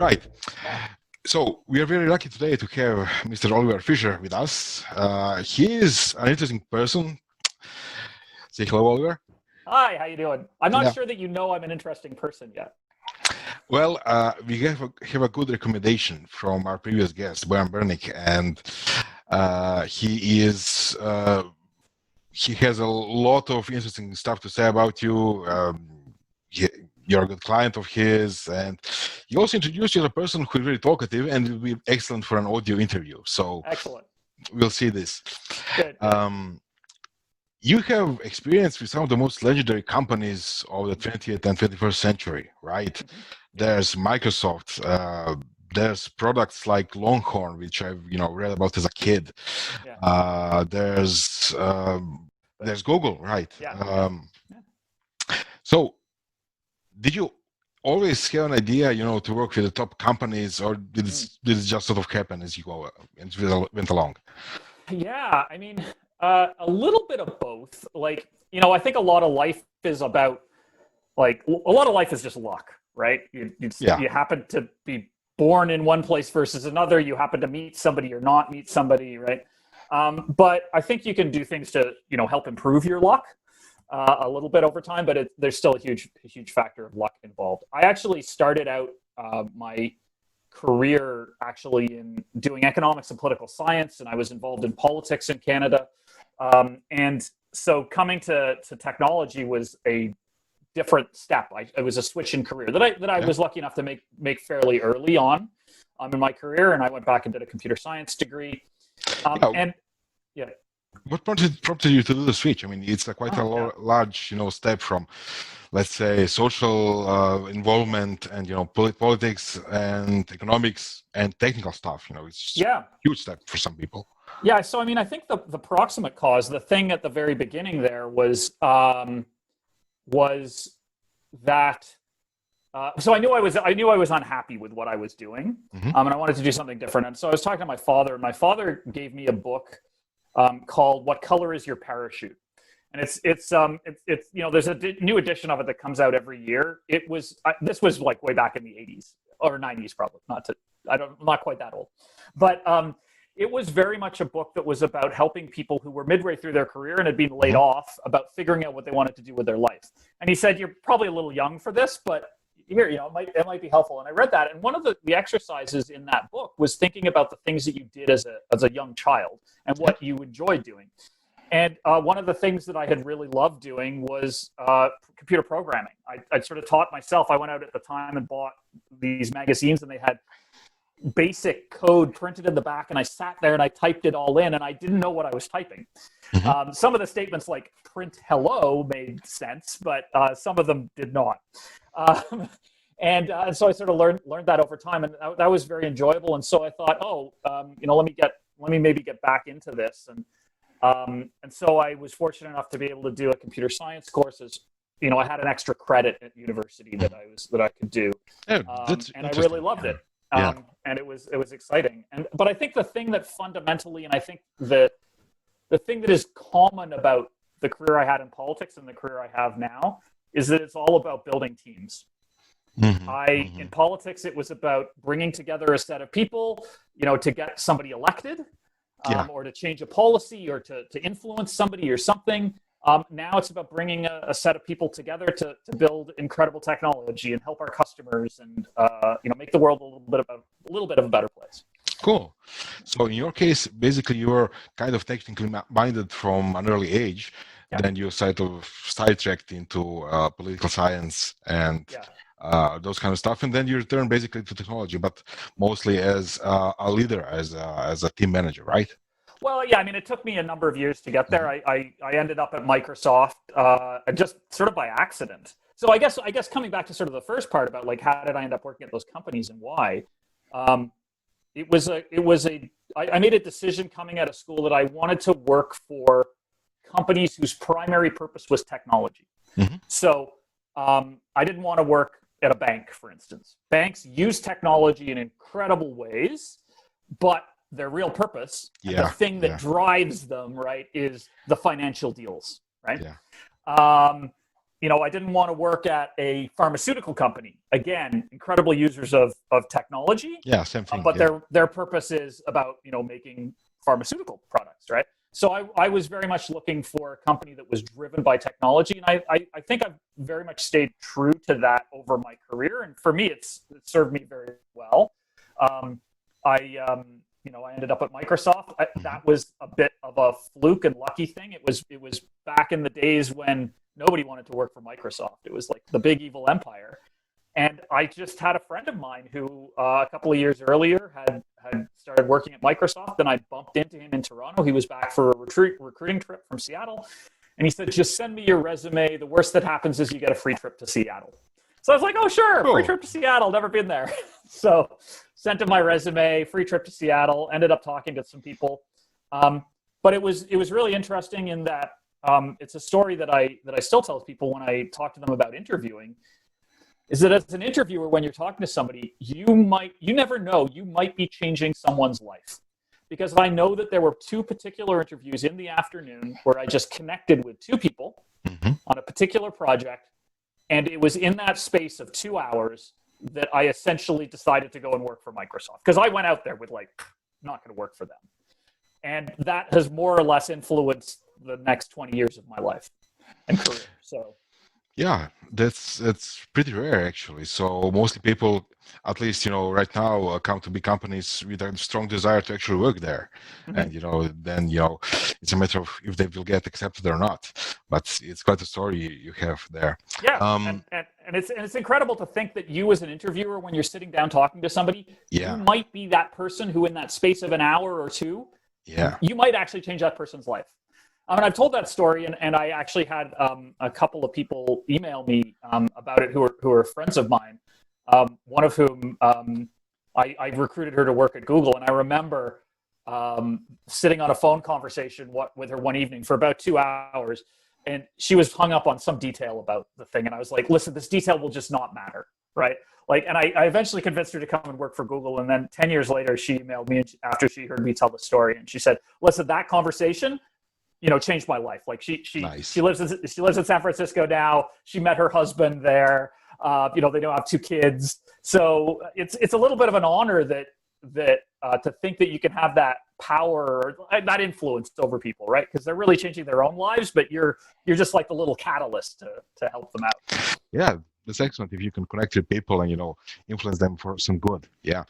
Right. So we are very lucky today to have Mr. Oliver Fisher with us. He is an interesting person. Say hello, Oliver. Hi, how you doing? I'm not sure that you know I'm an interesting person yet. Well, we have a good recommendation from our previous guest, Bojan Bernik, and he has a lot of interesting stuff to say about you. You're a good client of his, and he also introduced you as a person who is very talkative and will be excellent for an audio interview. So excellent. We'll see this. Good. You have experience with some of the most legendary companies of the 20th and 21st century, right? Mm-hmm. There's Microsoft. There's products like Longhorn, which I've read about as a kid. Yeah. There's Google, right? Yeah. So, did you always have an idea, to work with the top companies, or did it just sort of happen as you go and went along? Yeah, I mean, a little bit of both. Like, I think a lot of life is about, just luck, right? You happen to be born in one place versus another. You happen to meet somebody or not meet somebody, right? But I think you can do things to, help improve your luck a little bit over time, but there's still a huge factor of luck involved. I actually started out my career actually in doing economics and political science, and I was involved in politics in Canada. And so coming to technology was a different step. It was a switch in career that I was lucky enough to make fairly early on in my career, and I went back and did a computer science degree. What prompted you to do the switch? I mean, it's quite a large, step from, let's say, social involvement and politics and economics and technical stuff. It's a huge step for some people. Yeah. So I mean, I think the proximate cause, the thing at the very beginning there was that. So I knew I was unhappy with what I was doing, and I wanted to do something different. And so I was talking to my father, and my father gave me a book called "What Color Is Your Parachute?" And it's there's a new edition of it that comes out every year. This was like way back in the 80s or 90s, probably I'm not quite that old, but it was very much a book that was about helping people who were midway through their career and had been laid off about figuring out what they wanted to do with their life. And he said, "You're probably a little young for this, but here, it might be helpful." And I read that, and one of the exercises in that book was thinking about the things that you did as a young child and what you enjoyed doing. And one of the things that I had really loved doing was computer programming. I sort of taught myself. I went out at the time and bought these magazines, and they had basic code printed in the back, and I sat there and I typed it all in, and I didn't know what I was typing. Some of the statements like print hello made sense, but some of them did not. And so I sort of learned that over time, and that was very enjoyable. And so I thought, let me maybe get back into this. And so I was fortunate enough to be able to do a computer science course. I had an extra credit at university that I could do, and I really loved it. And it was exciting. But I think the thing that fundamentally, and I think the thing that is common about the career I had in politics and the career I have now is that it's all about building teams. In politics, it was about bringing together a set of people, to get somebody elected, or to change a policy, or to influence somebody or something. Now it's about bringing a set of people together to build incredible technology and help our customers and make the world a little bit of a better place. Cool. So in your case, basically you were kind of technically minded from an early age. Then you sort of sidetracked into political science and those kind of stuff, and then you return basically to technology, but mostly as a leader, as a team manager, right? Well, yeah. I mean, it took me a number of years to get there. I ended up at Microsoft just sort of by accident. So I guess coming back to sort of the first part about like how did I end up working at those companies and why, I made a decision coming out of school that I wanted to work for companies whose primary purpose was technology. So I didn't want to work at a bank, for instance. Banks use technology in incredible ways, but their real purpose, and the thing that drives them, right, is the financial deals, right? I didn't want to work at a pharmaceutical company. Again, incredible users of technology. Yeah, same thing. But their purpose is about, making pharmaceutical products, right? So I was very much looking for a company that was driven by technology. And I think I've very much stayed true to that over my career. And for me, it served me very well. I ended up at Microsoft. That was a bit of a fluke and lucky thing. It was back in the days when nobody wanted to work for Microsoft. It was like the big evil empire. And I just had a friend of mine who a couple of years earlier had started working at Microsoft, and I bumped into him in Toronto. He was back for a recruiting trip from Seattle. And he said, just send me your resume. The worst that happens is you get a free trip to Seattle. So I was like, oh, sure, cool. Free trip to Seattle. Never been there. So sent him my resume, free trip to Seattle, ended up talking to some people. But it was really interesting in that it's a story that I still tell people when I talk to them about interviewing, is that as an interviewer, when you're talking to somebody, you never know, you might be changing someone's life. Because I know that there were 2 particular interviews in the afternoon where I just connected with 2 people on a particular project. And it was in that space of 2 hours that I essentially decided to go and work for Microsoft. Because I went out there with I'm not going to work for them. And that has more or less influenced the next 20 years of my life and career. So. Yeah, that's pretty rare actually. So mostly people, at least right now, come to big companies with a strong desire to actually work there, and then it's a matter of if they will get accepted or not. But it's quite a story you have there. Yeah, and it's incredible to think that you as an interviewer, when you're sitting down talking to somebody, you might be that person who, in that space of an hour or 2, you might actually change that person's life. I've told that story, and I actually had a couple of people email me about it who are friends of mine, one of whom I recruited her to work at Google. And I remember sitting on a phone conversation with her one evening for about 2 hours, and she was hung up on some detail about the thing. And I was like, listen, this detail will just not matter, right? And I eventually convinced her to come and work for Google. And then 10 years later, she emailed me after she heard me tell the story. And she said, listen, that conversation changed my life. She lives in San Francisco now. She met her husband there. They now have 2 kids. So it's a little bit of an honor that to think that you can have that power, that influence over people, right? Because they're really changing their own lives, but you're just like the little catalyst to help them out. Yeah, that's excellent if you can connect with people and influence them for some good. Yeah.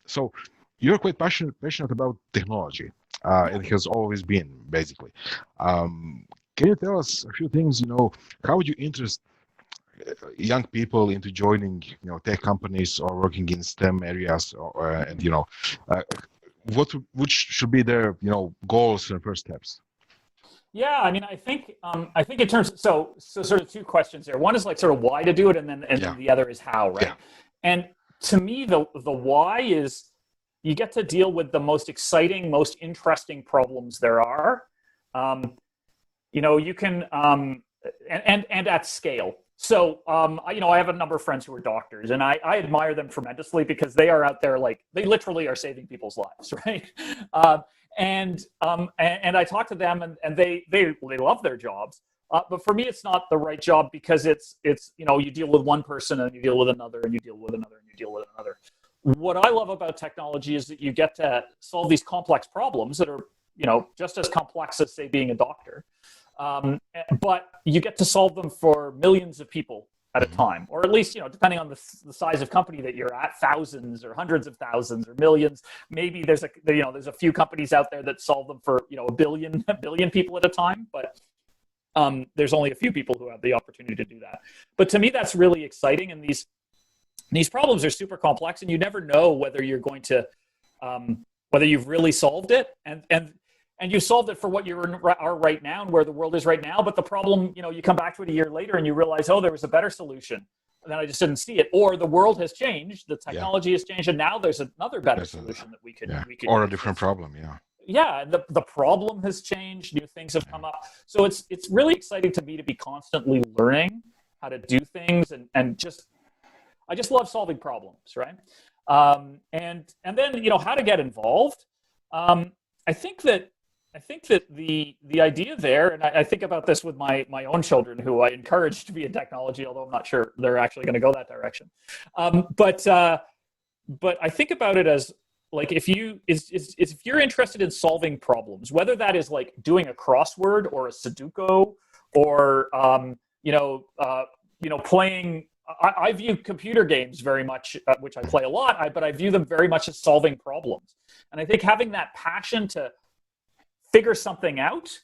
So you're quite passionate about technology. It has always been, basically. Can you tell us a few things, how would you interest young people into joining, tech companies or working in STEM areas, which should be their, goals and first steps? Yeah, I think in terms, so sort of 2 questions there. One is sort of why to do it, and then the other is how, right? Yeah. And to me, the why is, you get to deal with the most exciting, most interesting problems there are. You can, and at scale. So, I have a number of friends who are doctors, and I admire them tremendously because they are out there, they literally are saving people's lives, right? And I talk to them, and they love their jobs. But for me, it's not the right job because it's you deal with one person, and you deal with another, and you deal with another, and you deal with another. What I love about technology is that you get to solve these complex problems that are, just as complex as, say, being a doctor. But you get to solve them for millions of people at a time, or at least, depending on the size of company that you're at, thousands or hundreds of thousands or millions. Maybe there's a few companies out there that solve them for, a billion people at a time, but there's only a few people who have the opportunity to do that. But to me, that's really exciting. And these problems are super complex, and you never know whether you're going to, whether you've really solved it, and you solved it for what you are right now and where the world is right now. But the problem, you come back to it a year later and you realize, oh, there was a better solution, and then I just didn't see it. Or the world has changed, the technology has changed, and now there's another better solution that we could or use. A different problem, Yeah, the problem has changed. New things have come up. So it's really exciting to me to be constantly learning how to do things, and I just love solving problems, right? And then how to get involved. I think that I think that the idea there, and I think about this with my own children, who I encourage to be in technology, although I'm not sure they're actually going to go that direction. But I think about it as like, if you're interested in solving problems, whether that is like doing a crossword or a Sudoku, or playing. I view computer games very much, which I play a lot, but I view them very much as solving problems. And I think having that passion to figure something out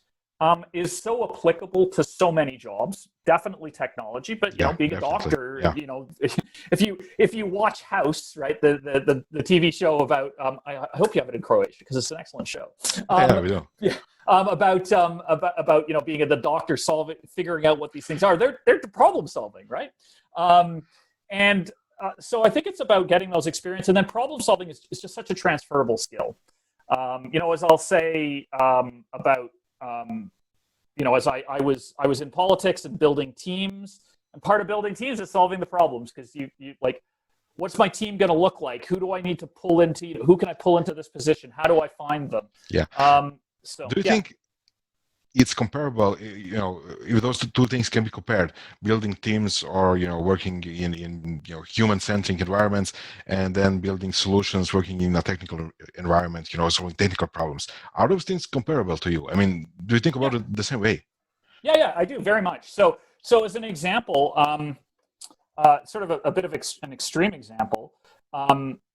is so applicable to so many jobs. Definitely technology, but being a doctor, if you watch House, right, the TV show about I hope you have it in Croatia because it's an excellent show. We do. Yeah. About being the doctor, figuring out what these things are. They're problem solving, right? So I think it's about getting those experience, and then problem solving is just such a transferable skill. As I'll say about as I was in politics and building teams, and part of building teams is solving the problems, because you like, what's my team going to look like? Who do I need to pull into? Who can I pull into this position? How do I find them? Yeah. Do you think it's comparable? If those two things can be compared, building teams or working in human-centric environments, and then building solutions, working in a technical environment, solving technical problems. Are those things comparable to you? I mean, do you think about it the same way? Yeah, I do very much. So as an example, sort of a bit of an extreme example,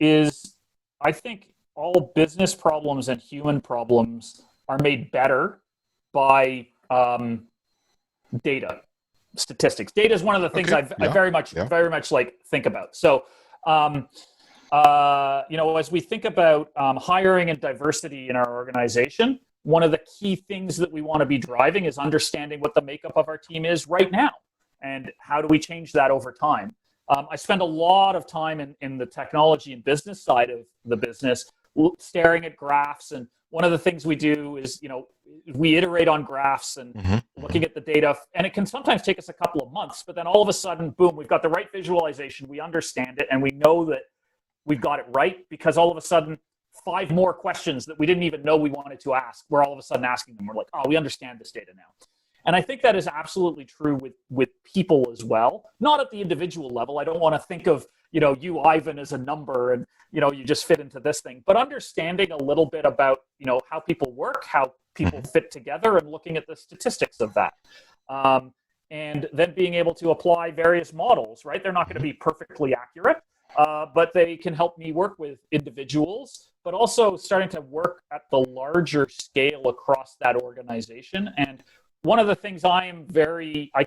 is I think all business problems and human problems are made better by data, statistics. Data is one of the things I very much like think about. So, as we think about hiring and diversity in our organization, one of the key things that we want to be driving is understanding what the makeup of our team is right now, and how do we change that over time. I spend a lot of time in the technology and business side of the business, staring at graphs, and one of the things we do is, we iterate on graphs and looking at the data, and it can sometimes take us a couple of months, but then all of a sudden, boom, we've got the right visualization, we understand it, and we know that we've got it right, because all of a sudden, 5 more questions that we didn't even know we wanted to ask, we're all of a sudden asking them. We're like, oh, we understand this data now. And I think that is absolutely true with people as well, not at the individual level. I don't want to think of, you, Ivan, as a number and, you just fit into this thing, but understanding a little bit about, how people work, how people fit together, and looking at the statistics of that. And then being able to apply various models, right? They're not going to be perfectly accurate, but they can help me work with individuals, but also starting to work at the larger scale across that organization. And one of the things I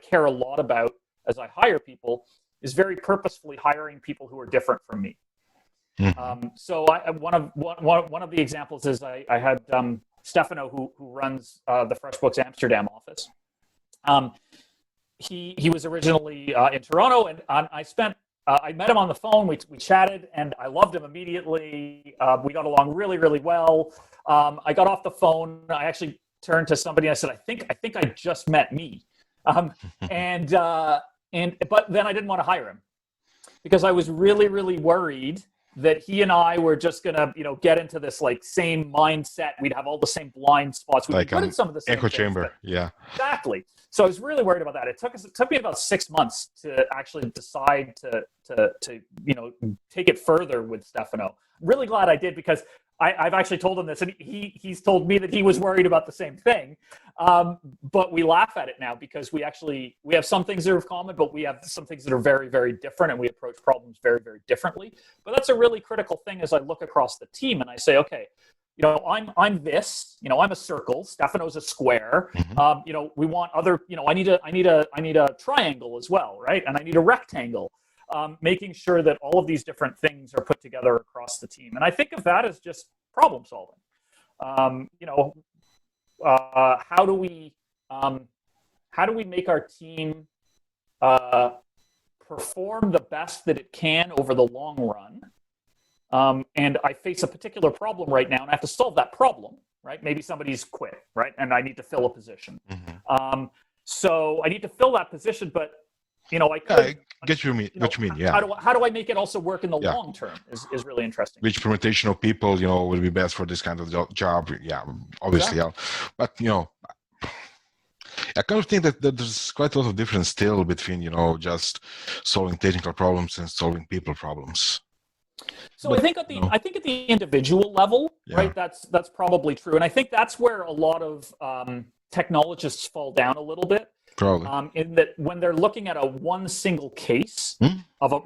care a lot about as I hire people is very purposefully hiring people who are different from me. So one of the examples is I had Stefano, who runs the FreshBooks Amsterdam office. He was originally in Toronto, and I met him on the phone. We chatted, and I loved him immediately. We got along really, really well. I got off the phone. I actually turned to somebody and I said, I think I just met me. But then I didn't want to hire him, because I was really, really worried that he and I were just gonna, get into this like same mindset. We'd have all the same blind spots. We'd be good at some of the same echo things, chamber. Yeah, exactly. So I was really worried about that. It took me about 6 months to actually decide to take it further with Stefano. Really glad I did, because I've actually told him this, and he's told me that he was worried about the same thing. But we laugh at it now, because we have some things that are common, but we have some things that are very, very different, and we approach problems very, very differently. But that's a really critical thing as I look across the team and I say, okay, I'm this, I'm a circle, Stefano's a square. We want other, I need a triangle as well, right? And I need a rectangle. Making sure that all of these different things are put together across the team. And I think of that as just problem solving. How do we make our team perform the best that it can over the long run? And I face a particular problem right now, and I have to solve that problem, right? Maybe somebody's quit, right? And I need to fill a position. So I need to fill that position, but I could I get what you mean. Yeah. How do I make it also work in the long term is really interesting. Which permutation of people, would be best for this kind of job? Yeah, obviously. Yeah. But I kind of think that there's quite a lot of difference still between just solving technical problems and solving people problems. So I think at the individual level, right? That's probably true, and I think that's where a lot of technologists fall down a little bit. Probably. In that when they're looking at one single case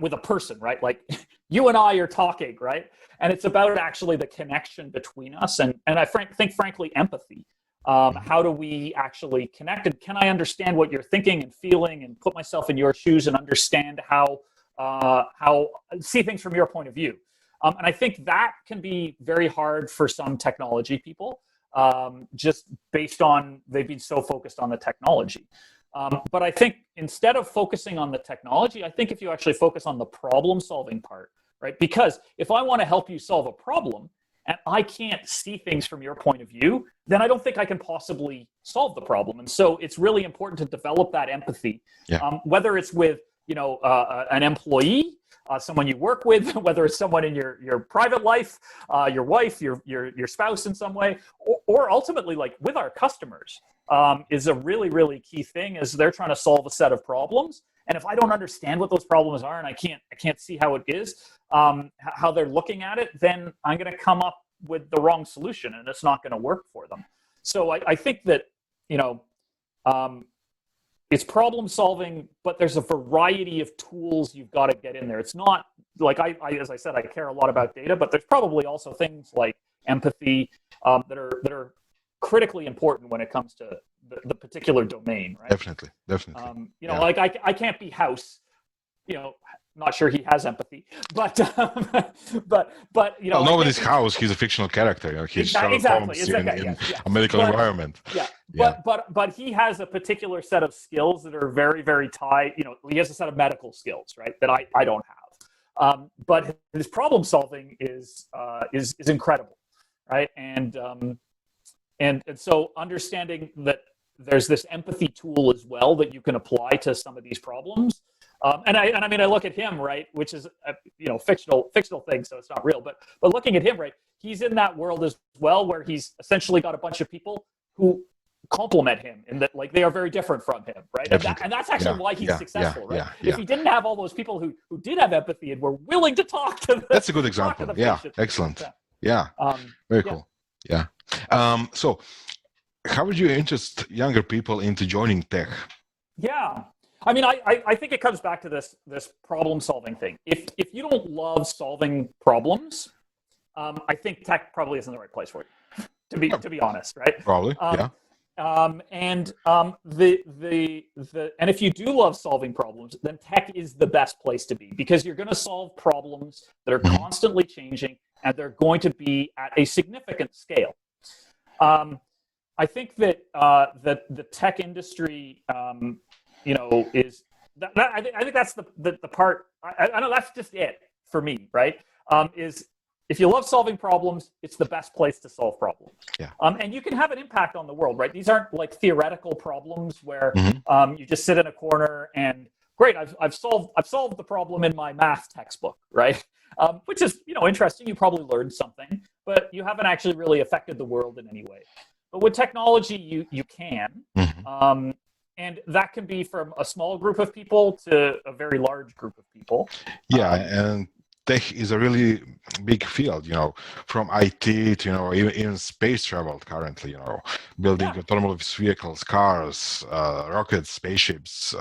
with a person, right? Like you and I are talking, right? And it's about actually the connection between us, and I think frankly empathy. How do we actually connect? And can I understand what you're thinking and feeling, and put myself in your shoes and understand how see things from your point of view? And I think that can be very hard for some technology people, just based on they've been so focused on the technology. But I think instead of focusing on the technology, I think if you actually focus on the problem-solving part, right? Because if I want to help you solve a problem and I can't see things from your point of view, then I don't think I can possibly solve the problem. And so it's really important to develop that empathy, whether it's with an employee, someone you work with, whether it's someone in your private life, your wife, your spouse in some way, or ultimately like with our customers, is a really, really key thing. Is they're trying to solve a set of problems, and if I don't understand what those problems are, and I can't see how it is, how they're looking at it, then I'm going to come up with the wrong solution, and it's not going to work for them. So I think that it's problem solving, but there's a variety of tools you've got to get in there. It's not like I as I said, I care a lot about data, but there's probably also things like empathy that are critically important when it comes to the particular domain, right? Definitely. Like I can't be House. Not sure he has empathy, but nobody's House. He's a fictional character. He's Sherlock Holmes in a medical environment. But he has a particular set of skills that are very, very tied. He has a set of medical skills, right, that I don't have. But his problem solving is incredible, right? And so understanding that there's this empathy tool as well that you can apply to some of these problems. And I look at him, right, which is fictional thing, so it's not real. But looking at him, right, he's in that world as well, where he's essentially got a bunch of people who complement him in that, like, they are very different from him, right? And that's actually why he's successful, right? If he didn't have all those people who did have empathy and were willing to talk to that's a good example. Excellent. Very cool. So how would you interest younger people into joining tech? I think it comes back to this problem solving thing. If you don't love solving problems, I think tech probably isn't the right place for you. To be honest, right? Probably. And if you do love solving problems, then tech is the best place to be, because you're going to solve problems that are constantly changing, and they're going to be at a significant scale. I think that the tech industry, is that I think that's the part. I know that's just it for me, right? Is if you love solving problems, it's the best place to solve problems. And you can have an impact on the world, right? These aren't like theoretical problems where you just sit in a corner and great, I've solved the problem in my math textbook, right? Which is interesting. You probably learned something, but you haven't actually really affected the world in any way. But with technology, you can. And that can be from a small group of people to a very large group of people. And tech is a really big field, from IT to, even space travel currently, building autonomous vehicles, cars, rockets, spaceships.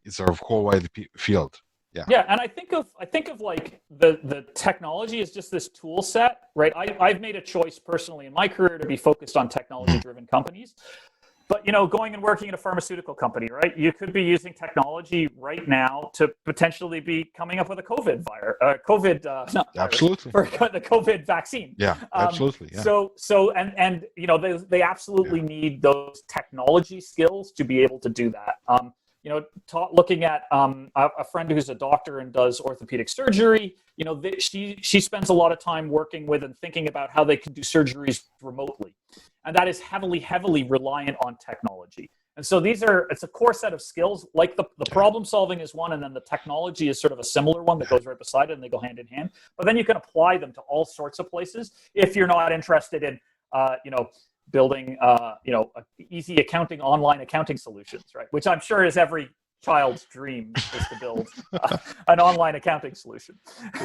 It's a whole wide field. And I think of like the technology as just this tool set, right? I've made a choice personally in my career to be focused on technology-driven companies. But, going and working in a pharmaceutical company, right? You could be using technology right now to potentially be coming up with a COVID virus, absolutely, for the COVID vaccine. Absolutely. So they absolutely need those technology skills to be able to do that. Looking at a friend who's a doctor and does orthopedic surgery, she spends a lot of time working with and thinking about how they can do surgeries remotely. And that is heavily, heavily reliant on technology. And so it's a core set of skills, like the problem solving is one, and then the technology is sort of a similar one that goes right beside it, and they go hand in hand. But then you can apply them to all sorts of places if you're not interested in, building, easy online accounting solutions, right? Which I'm sure is every child's dream, is to build an online accounting solution.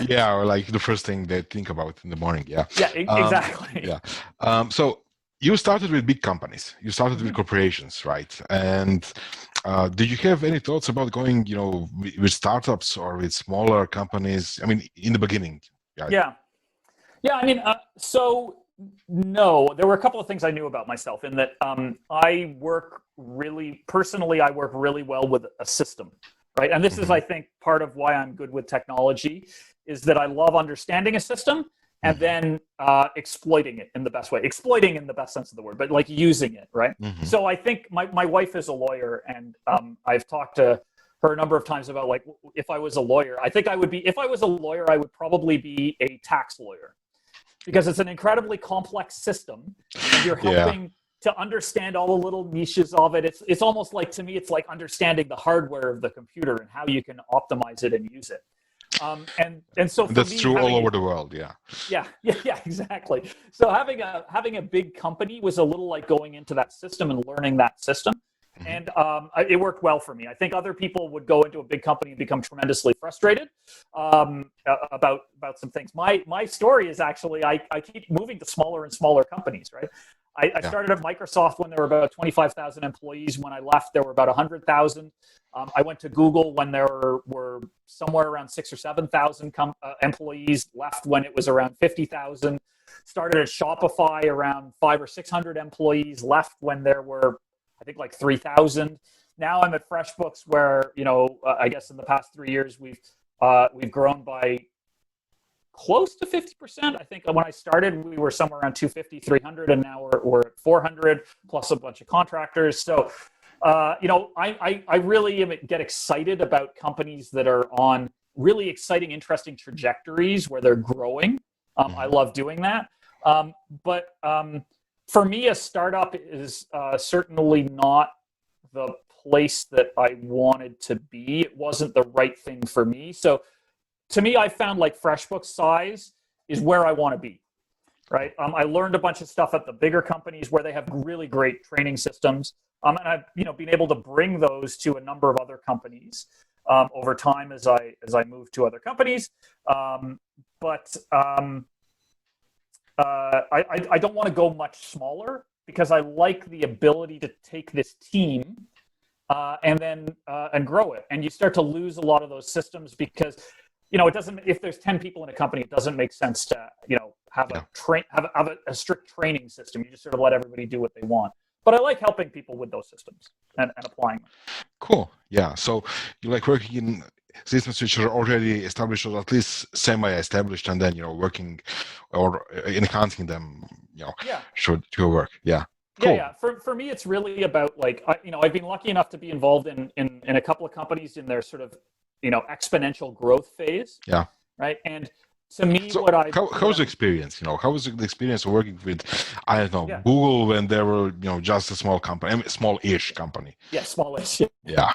Yeah, or like the first thing they think about in the morning. Yeah. Yeah, exactly. So you started with big companies. You started with corporations, right? And did you have any thoughts about going, with startups or with smaller companies? I mean, in the beginning. Yeah. I mean, no, there were a couple of things I knew about myself in that I work really well with a system, right? And this is, I think, part of why I'm good with technology, is that I love understanding a system and then exploiting it in the best way. Exploiting in the best sense of the word, but like using it, right? So I think my wife is a lawyer, and I've talked to her a number of times about, like, if I was a lawyer, if I was a lawyer, I would probably be a tax lawyer. Because it's an incredibly complex system, and you're helping to understand all the little niches of it. It's almost like, to me, it's like understanding the hardware of the computer and how you can optimize it and use it. And so for that's me, true all over the world. Yeah, exactly. So having a big company was a little like going into that system and learning that system. And it worked well for me. I think other people would go into a big company and become tremendously frustrated about some things. My story is actually I keep moving to smaller and smaller companies, right? I started at Microsoft when there were about 25,000 employees. When I left, there were about 100,000. I went to Google when there were somewhere around 6,000 or 7,000 employees. Left when it was around 50,000. Started at Shopify around 500 or 600 employees. Left when there were, I think, like 3,000. Now I'm at FreshBooks, where I guess in the past 3 years we've grown by close to 50%. I think when I started we were somewhere around 250, 300, and now we're at 400 plus a bunch of contractors. So I really get excited about companies that are on really exciting, interesting trajectories where they're growing. I love doing that. But for me, a startup is certainly not the place that I wanted to be. It wasn't the right thing for me. So to me, I found like FreshBooks size is where I want to be, right? I learned a bunch of stuff at the bigger companies where they have really great training systems. And I've been able to bring those to a number of other companies over time as I move to other companies. I don't want to go much smaller, because I like the ability to take this team and grow it. And you start to lose a lot of those systems because, it doesn't. If there's 10 people in a company, it doesn't make sense to have a strict training system. You just sort of let everybody do what they want. But I like helping people with those systems and applying them. Cool. Yeah. So you like working in systems which are already established, or at least semi-established, and then working or enhancing them. Should work. Yeah. Cool. Yeah. For me, it's really about like I've been lucky enough to be involved in a couple of companies in their sort of exponential growth phase. Yeah. Right. And to me, how's the experience? How was the experience of working with, Google when they were, just a small company, small-ish company? Yeah, smallish. Yeah.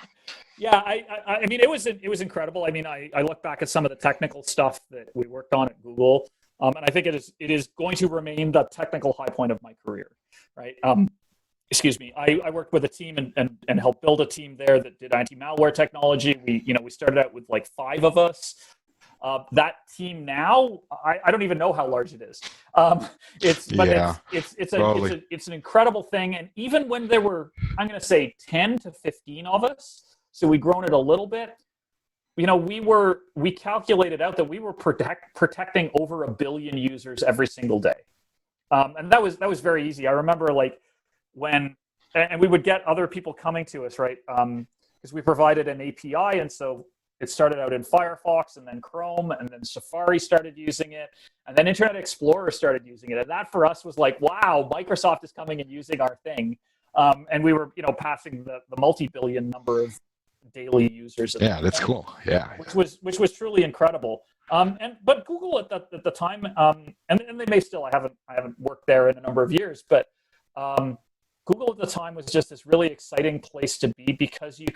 Yeah, I mean, it was incredible. I mean, I look back at some of the technical stuff that we worked on at Google, and I think it is going to remain the technical high point of my career, right? Excuse me. I worked with a team and helped build a team there that did anti-malware technology. We started out with like 5 of us. That team now, I don't even know how large it is. It's an incredible thing. And even when there were, I'm going to say 10 to 15 of us, so we've grown it a little bit. We calculated out that we were protecting over 1 billion users every single day. And that was very easy. I remember like and we would get other people coming to us, right? Because we provided an API. And so it started out in Firefox, and then Chrome, and then Safari started using it, and then Internet Explorer started using it. And that for us was like, wow, Microsoft is coming and using our thing. And we were, passing the multi-billion number of daily users. Yeah, that's cool. Yeah, which was truly incredible. But Google at the time, and they may still. I haven't worked there in a number of years, but Google at the time was just this really exciting place to be because you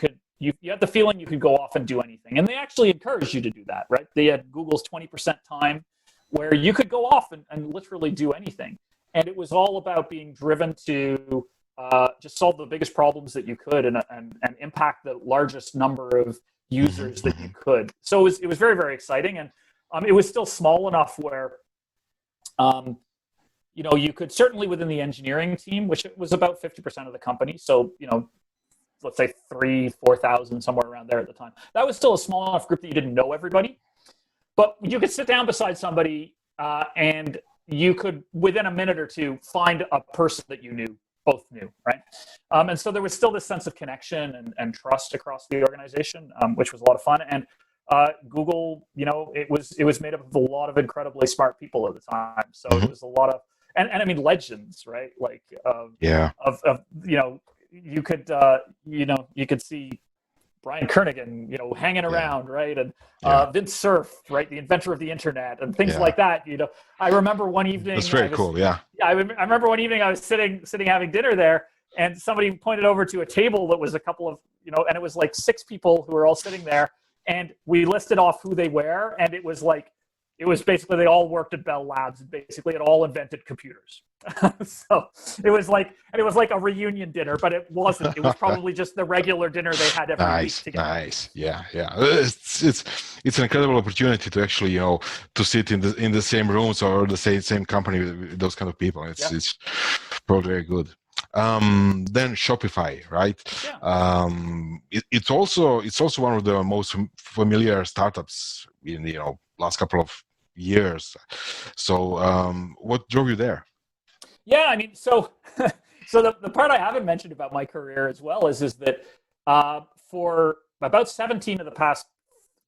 had the feeling you could go off and do anything. And they actually encouraged you to do that, right? They had Google's 20% time where you could go off and literally do anything. And it was all about being driven to just solve the biggest problems that you could and impact the largest number of users that you could. So it was very, very exciting. And it was still small enough where, you could certainly within the engineering team, which was about 50% of the company. So, let's say 4,000, somewhere around there at the time. That was still a small enough group that you didn't know everybody. But you could sit down beside somebody and you could, within a minute or two, find a person that you both knew, right? And so there was still this sense of connection and trust across the organization, which was a lot of fun. And Google, it was made up of a lot of incredibly smart people at the time. So it was a lot of, and I mean legends, right? Like, you could see Brian Kernighan, hanging around, right? And Vince Cerf, right? The inventor of the internet and things like that. I remember one evening. That's very cool. Yeah. I remember one evening I was sitting having dinner there, and somebody pointed over to a table that was a couple of, and it was like 6 people who were all sitting there, and we listed off who they were, and it was basically they all worked at Bell Labs and basically had all invented computers. So it was like a reunion dinner, but it wasn't. It was probably just the regular dinner they had every week together. Nice. Yeah. It's an incredible opportunity to actually, to sit in the same rooms or the same company with those kind of people. It's probably very good. Then Shopify, right? Yeah. It's also one of the most familiar startups in last couple of years. So what drove you there? Yeah, I mean, so the part I haven't mentioned about my career as well is that for about 17 of the past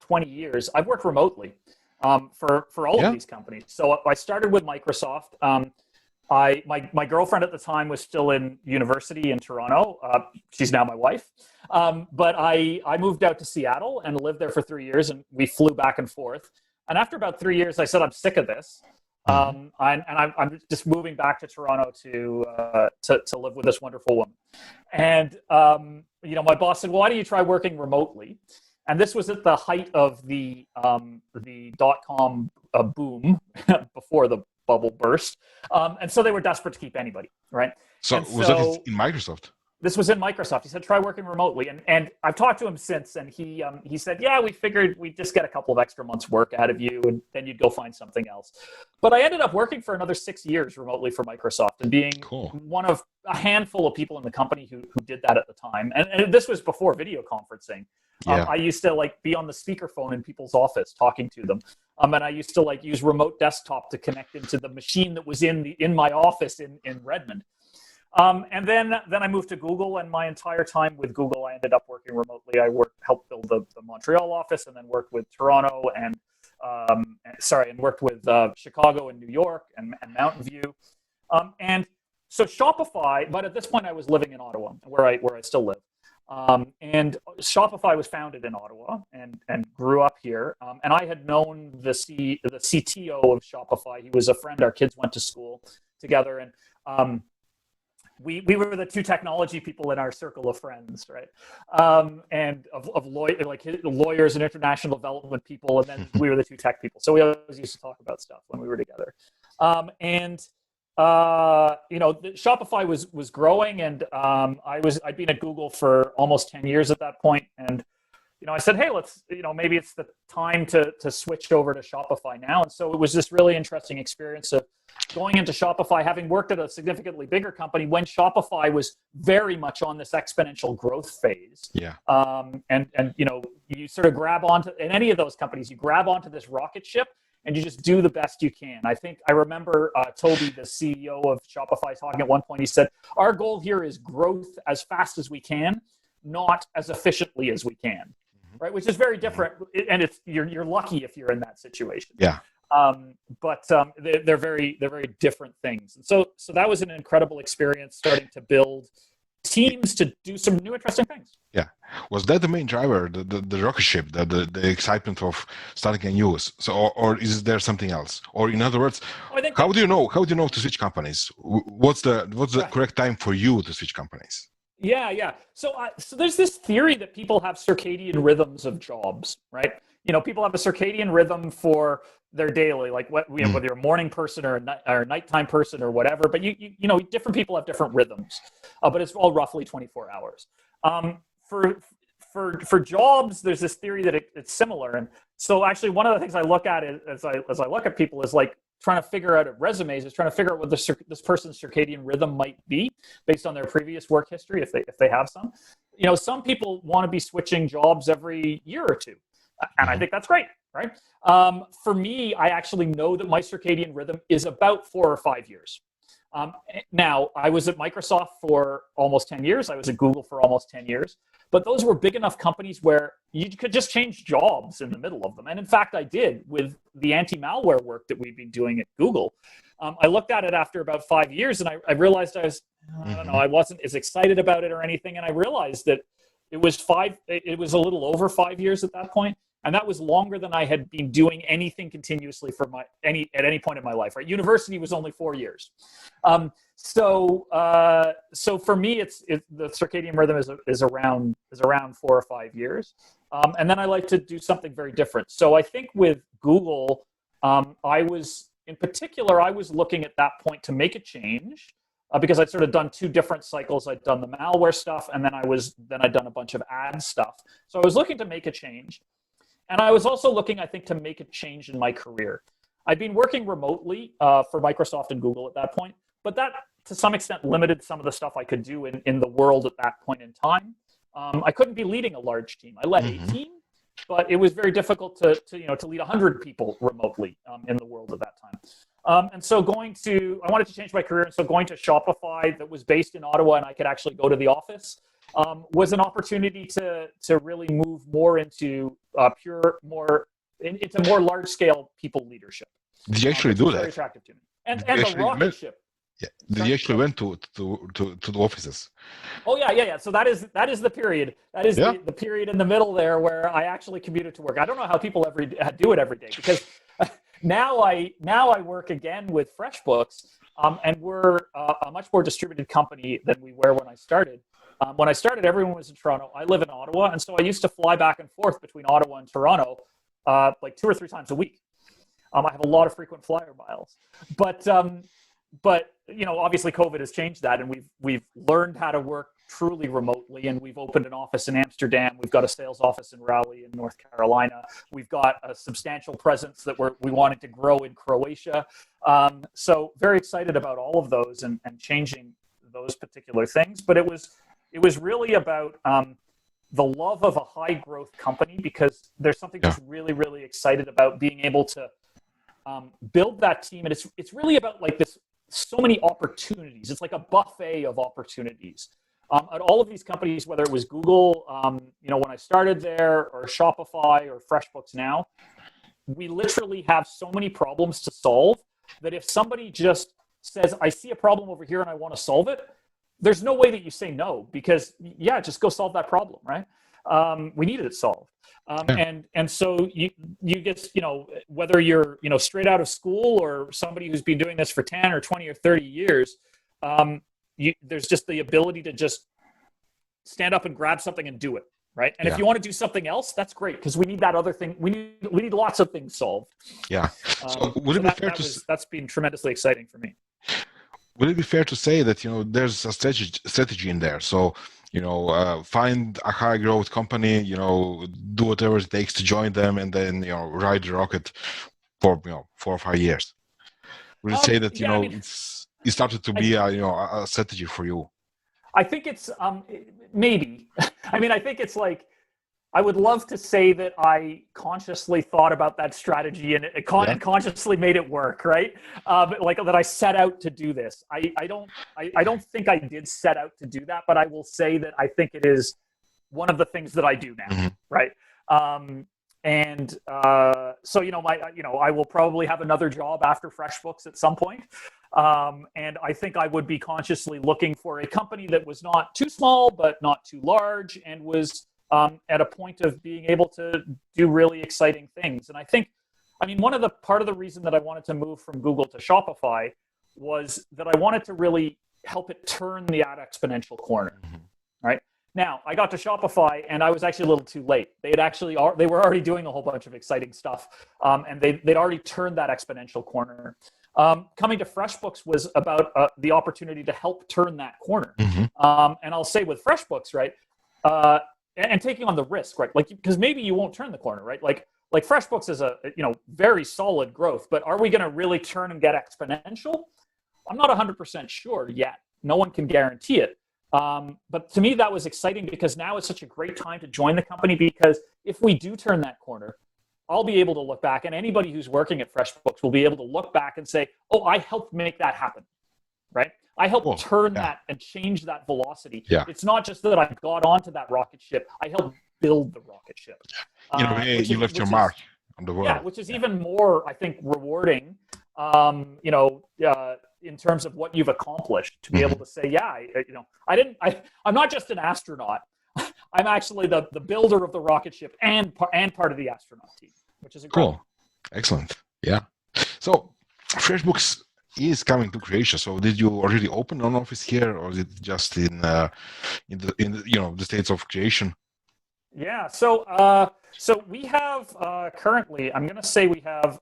20 years, I've worked remotely for all of these companies. So I started with Microsoft. My girlfriend at the time was still in university in Toronto. She's now my wife. But I moved out to Seattle and lived there for 3 years, and we flew back and forth. And after about 3 years, I said, I'm sick of this. And I'm just moving back to Toronto to live with this wonderful woman. And, my boss said, well, why don't you try working remotely? And this was at the height of the .com boom before the bubble burst. And so they were desperate to keep anybody, right? So was that in Microsoft? This was in Microsoft. He said, try working remotely. And I've talked to him since, and he said, yeah, we figured we'd just get a couple of extra months work out of you, and then you'd go find something else. But I ended up working for another 6 years remotely for Microsoft and being one of a handful of people in the company who did that at the time. And this was before video conferencing. I used to be on the speakerphone in people's office talking to them. And I used to use remote desktop to connect into the machine that was in my office in Redmond. And then I moved to Google, and my entire time with Google, I ended up working remotely. I helped build the Montreal office, and then worked with Toronto and worked with Chicago and New York and Mountain View. And so Shopify, but at this point I was living in Ottawa, where I still live. And Shopify was founded in Ottawa and grew up here. And I had known the CTO of Shopify. He was a friend. Our kids went to school together, and we were the 2 technology people in our circle of friends, right? And of lawyers and international development people, and then we were the 2 tech people. So we always used to talk about stuff when we were together. Shopify was growing, and I'd been at Google for almost 10 years at that point, and I said, hey, let's maybe it's the time to switch over to Shopify now. And so it was this really interesting experience of going into Shopify, having worked at a significantly bigger company when Shopify was very much on this exponential growth phase. Yeah. And you sort of grab onto, in any of those companies, you grab onto this rocket ship and you just do the best you can. I remember Toby, the CEO of Shopify, talking at one point. He said, our goal here is growth as fast as we can, not as efficiently as we can. Right, which is very different, and you're lucky if you're in that situation. Yeah. But they're very different things, and so that was an incredible experience, starting to build teams to do some new interesting things. Yeah. Was that the main driver, the rocket ship, the excitement of starting a news? So, or is there something else? Or in other words, how do you know to switch companies? What's the correct time for you to switch companies? Yeah. So there's this theory that people have circadian rhythms of jobs, right? People have a circadian rhythm for their daily, like whether you're a morning person or a nighttime person or whatever. But different people have different rhythms, but it's all roughly 24 hours. For jobs, there's this theory that it's similar. And so actually, one of the things I look at as I look at people is like trying to figure out resumes, is trying to figure out what this person's circadian rhythm might be based on their previous work history, if they have some. Some people want to be switching jobs every year or two, and I think that's great, right? For me, I actually know that my circadian rhythm is about 4 or 5 years. Now, I was at Microsoft for almost 10 years. I was at Google for almost 10 years. But those were big enough companies where you could just change jobs in the middle of them. And in fact, I did with the anti-malware work that we've been doing at Google. I looked at it after about 5 years, and I realized I wasn't as excited about it or anything. And I realized that it was a little over 5 years at that point. And that was longer than I had been doing anything continuously at any point in my life. Right? University was only 4 years. So for me, it's the circadian rhythm is around 4 or 5 years. And then I like to do something very different. So I think with Google, I was looking at that point to make a change. Because I'd sort of done 2 different cycles. I'd done the malware stuff, and then I'd done a bunch of ad stuff. So I was looking to make a change. And I was also looking, I think, to make a change in my career. I'd been working remotely for Microsoft and Google at that point, but that, to some extent, limited some of the stuff I could do in the world at that point in time. I couldn't be leading a large team. I led a team, but it was very difficult to lead 100 people remotely in the world at that time. And so I wanted to change my career, and so going to Shopify that was based in Ottawa and I could actually go to the office was an opportunity to really move more into into more large-scale people leadership. Did you actually do that? Very attractive to me. And the rocket ship. Yeah. Did you actually went to the offices? Oh yeah. So that is the period. That is the period in the middle there where I actually commuted to work. I don't know how people do it every day, because now I work again with FreshBooks, and we're a much more distributed company than we were when I started. When I started, everyone was in Toronto. I live in Ottawa, and so I used to fly back and forth between Ottawa and Toronto like 2 or 3 times a week. I have a lot of frequent flyer miles, but obviously COVID has changed that, and we've learned how to work truly remotely, and we've opened an office in Amsterdam. We've got a sales office in Raleigh in North Carolina. We've got a substantial presence that we wanted to grow in Croatia. So very excited about all of those and changing those particular things. But it was really about the love of a high growth company, because there's something that's really, really excited about being able to build that team. And it's really about like this, so many opportunities. It's like a buffet of opportunities. At all of these companies, whether it was Google, when I started there, or Shopify, or FreshBooks now, we literally have so many problems to solve that if somebody just says, I see a problem over here and I want to solve it, there's no way that you say no, because just go solve that problem, right? We needed it solved. And so you get, whether you're, straight out of school or somebody who's been doing this for 10 or 20 or 30 years, there's just the ability to just stand up and grab something and do it, right? And if you want to do something else, that's great, because we need that other thing. We need lots of things solved. Yeah. So that's been tremendously exciting for me. Would it be fair to say that there's a strategy in there? So find a high growth company, do whatever it takes to join them, and then ride the rocket for 4 or 5 years. Would you say that it started to be a strategy for you? I think it's maybe. I think it's like, I would love to say that I consciously thought about that strategy and consciously made it work, right? Like that I set out to do this. I don't think I did set out to do that, but I will say that I think it is one of the things that I do now, right? And so, I will probably have another job after FreshBooks at some point. And I think I would be consciously looking for a company that was not too small, but not too large, and was at a point of being able to do really exciting things. And I think, part of the reason that I wanted to move from Google to Shopify was that I wanted to really help it turn the ad exponential corner, right? Now, I got to Shopify, and I was actually a little too late. They were already doing a whole bunch of exciting stuff, and they'd already turned that exponential corner. Coming to FreshBooks was about the opportunity to help turn that corner. And I'll say with FreshBooks, right, and taking on the risk, right, like, because maybe you won't turn the corner, right? Like FreshBooks is a very solid growth, but are we going to really turn and get exponential? I'm not 100% sure yet. No one can guarantee it. But to me, that was exciting because now is such a great time to join the company, because if we do turn that corner, I'll be able to look back, and anybody who's working at FreshBooks will be able to look back and say, oh, I helped make that happen, right? I helped turn that and change that velocity. Yeah. It's not just that I got onto that rocket ship. I helped build the rocket ship. You left your mark on the world. Yeah, which is even more, I think, rewarding, in terms of what you've accomplished, to be able to say, I'm not just an astronaut. I'm actually the builder of the rocket ship and part of the astronaut team, which is incredible. Cool. Excellent. Yeah. So FreshBooks is coming to Croatia. So did you already open an office here, or is it just in the states of creation? Yeah. So we have currently, I'm going to say we have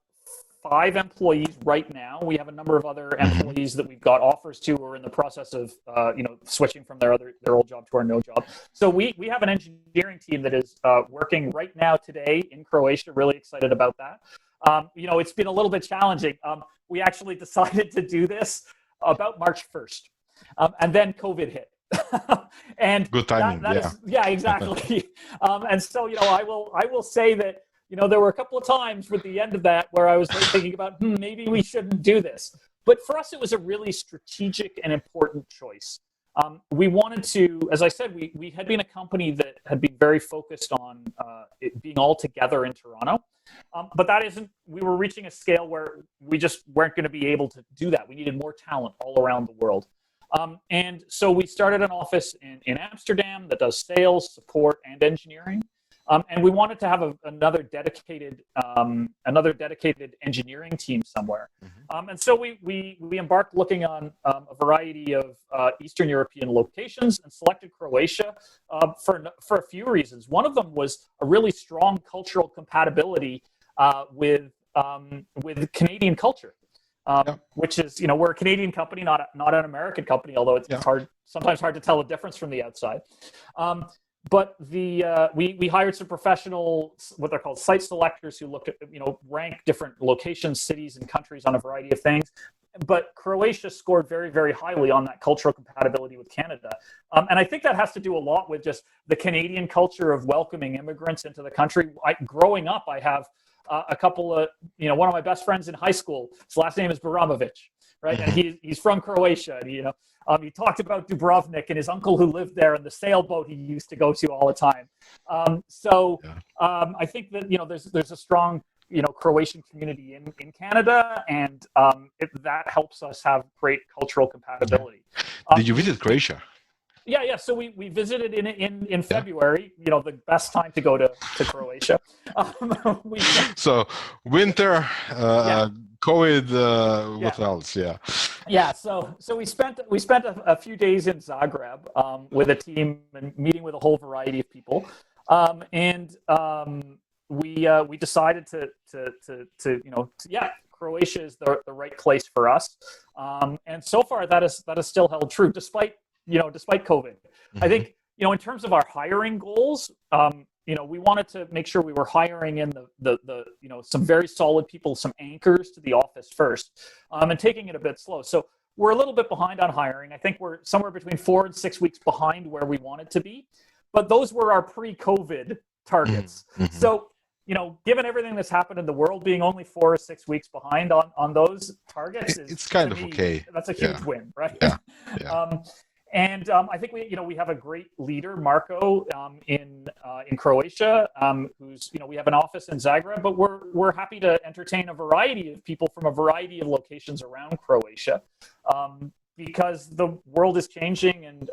5 employees right now. We have a number of other employees that we've got offers to, or in the process of switching from their old job to our no job. So we have an engineering team that is working right now today in Croatia. Really excited about that. It's been a little bit challenging. We actually decided to do this about March 1st, and then COVID hit. And good timing. Exactly. And so I will say that there were a couple of times with the end of that where I was thinking about maybe we shouldn't do this. But for us, it was a really strategic and important choice. We wanted to, as I said, we had been a company that had been very focused on it being all together in Toronto. But we were reaching a scale where we just weren't going to be able to do that. We needed more talent all around the world. And so we started an office in Amsterdam that does sales, support, and engineering. And we wanted to have another dedicated engineering team somewhere. And so we embarked looking on a variety of Eastern European locations, and selected Croatia for a few reasons. One of them was a really strong cultural compatibility with Canadian culture. Which is, we're a Canadian company, not an American company, although it's sometimes hard to tell the difference from the outside. But we hired some professional, what they're called site selectors, who looked at, rank different locations, cities, and countries on a variety of things. But Croatia scored very, very highly on that cultural compatibility with Canada. And I think that has to do a lot with just the Canadian culture of welcoming immigrants into the country. Growing up, I have a couple of, one of my best friends in high school, his last name is Baramovic, right? And he's from Croatia. And, he talked about Dubrovnik and his uncle who lived there and the sailboat he used to go to all the time. I think that, there's a strong, Croatian community in Canada, and that helps us have great cultural compatibility. Did you visit Croatia? Yeah. So we visited in February. The best time to go to Croatia. So winter, COVID. What else? Yeah. Yeah. So we spent a few days in Zagreb with a team and meeting with a whole variety of people, and we decided to Croatia is the right place for us, and so far that is still held true despite COVID. I think, in terms of our hiring goals, we wanted to make sure we were hiring in the some very solid people, some anchors to the office first, and taking it a bit slow. So we're a little bit behind on hiring. I think we're somewhere between 4 and 6 weeks behind where we wanted to be, but those were our pre-COVID targets. So, given everything that's happened in the world, being only 4 or 6 weeks behind on those targets, it's kind of okay. That's a huge win, right? Yeah. And I think we have a great leader, Marco, in Croatia, who's we have an office in Zagreb, but we're happy to entertain a variety of people from a variety of locations around Croatia, because the world is changing, and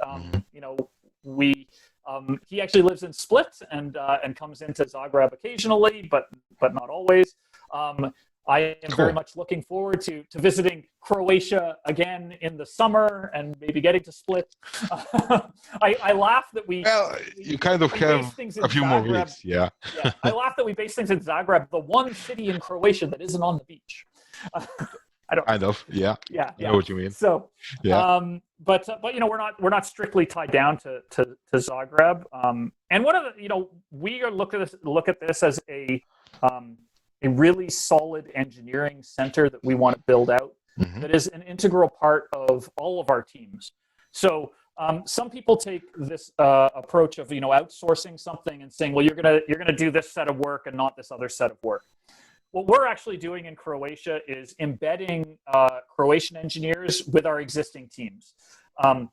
he actually lives in Split and comes into Zagreb occasionally, but not always. I am very much looking forward to visiting Croatia again in the summer and maybe getting to Split. I laugh that you kind of have a few more weeks, yeah. I laugh that we base things in Zagreb, the one city in Croatia that isn't on the beach. Kind of, yeah. Yeah, I know what you mean. So, but we're not strictly tied down to Zagreb. And one of the we are look at this as a really solid engineering center that we want to build out, that is an integral part of all of our teams. So some people take this approach of outsourcing something and saying, well, you're gonna do this set of work and not this other set of work. What we're actually doing in Croatia is embedding Croatian engineers with our existing teams. We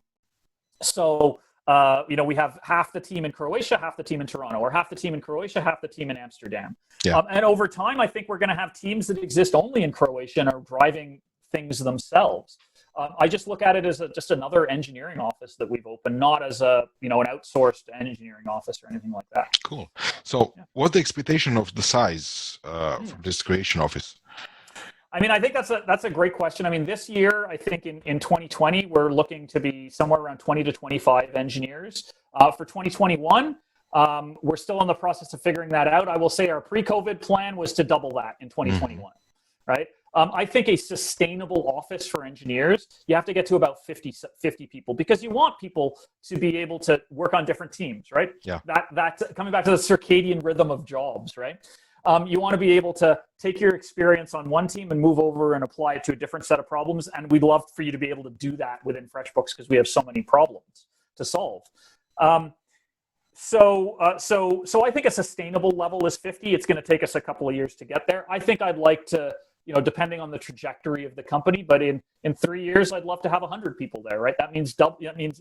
have half the team in Croatia, half the team in Toronto, or half the team in Croatia, half the team in Amsterdam. Yeah. And over time, I think we're going to have teams that exist only in Croatia and are driving things themselves. I just look at it as just another engineering office that we've opened, not as an outsourced engineering office or anything like that. Cool. So what's the expectation of the size for this creation office? I mean, I think that's a great question. I mean, this year, I think in 2020, we're looking to be somewhere around 20 to 25 engineers. For 2021, we're still in the process of figuring that out. I will say our pre-COVID plan was to double that in 2021, right? I think a sustainable office for engineers, you have to get to about 50 people, because you want people to be able to work on different teams, right? Yeah. That's coming back to the circadian rhythm of jobs, right? You want to be able to take your experience on one team and move over and apply it to a different set of problems. And we'd love for you to be able to do that within FreshBooks, because we have so many problems to solve. So I think a sustainable level is 50. It's going to take us a couple of years to get there. I think I'd like to, depending on the trajectory of the company, but in 3 years, I'd love to have 100 people there, right? That means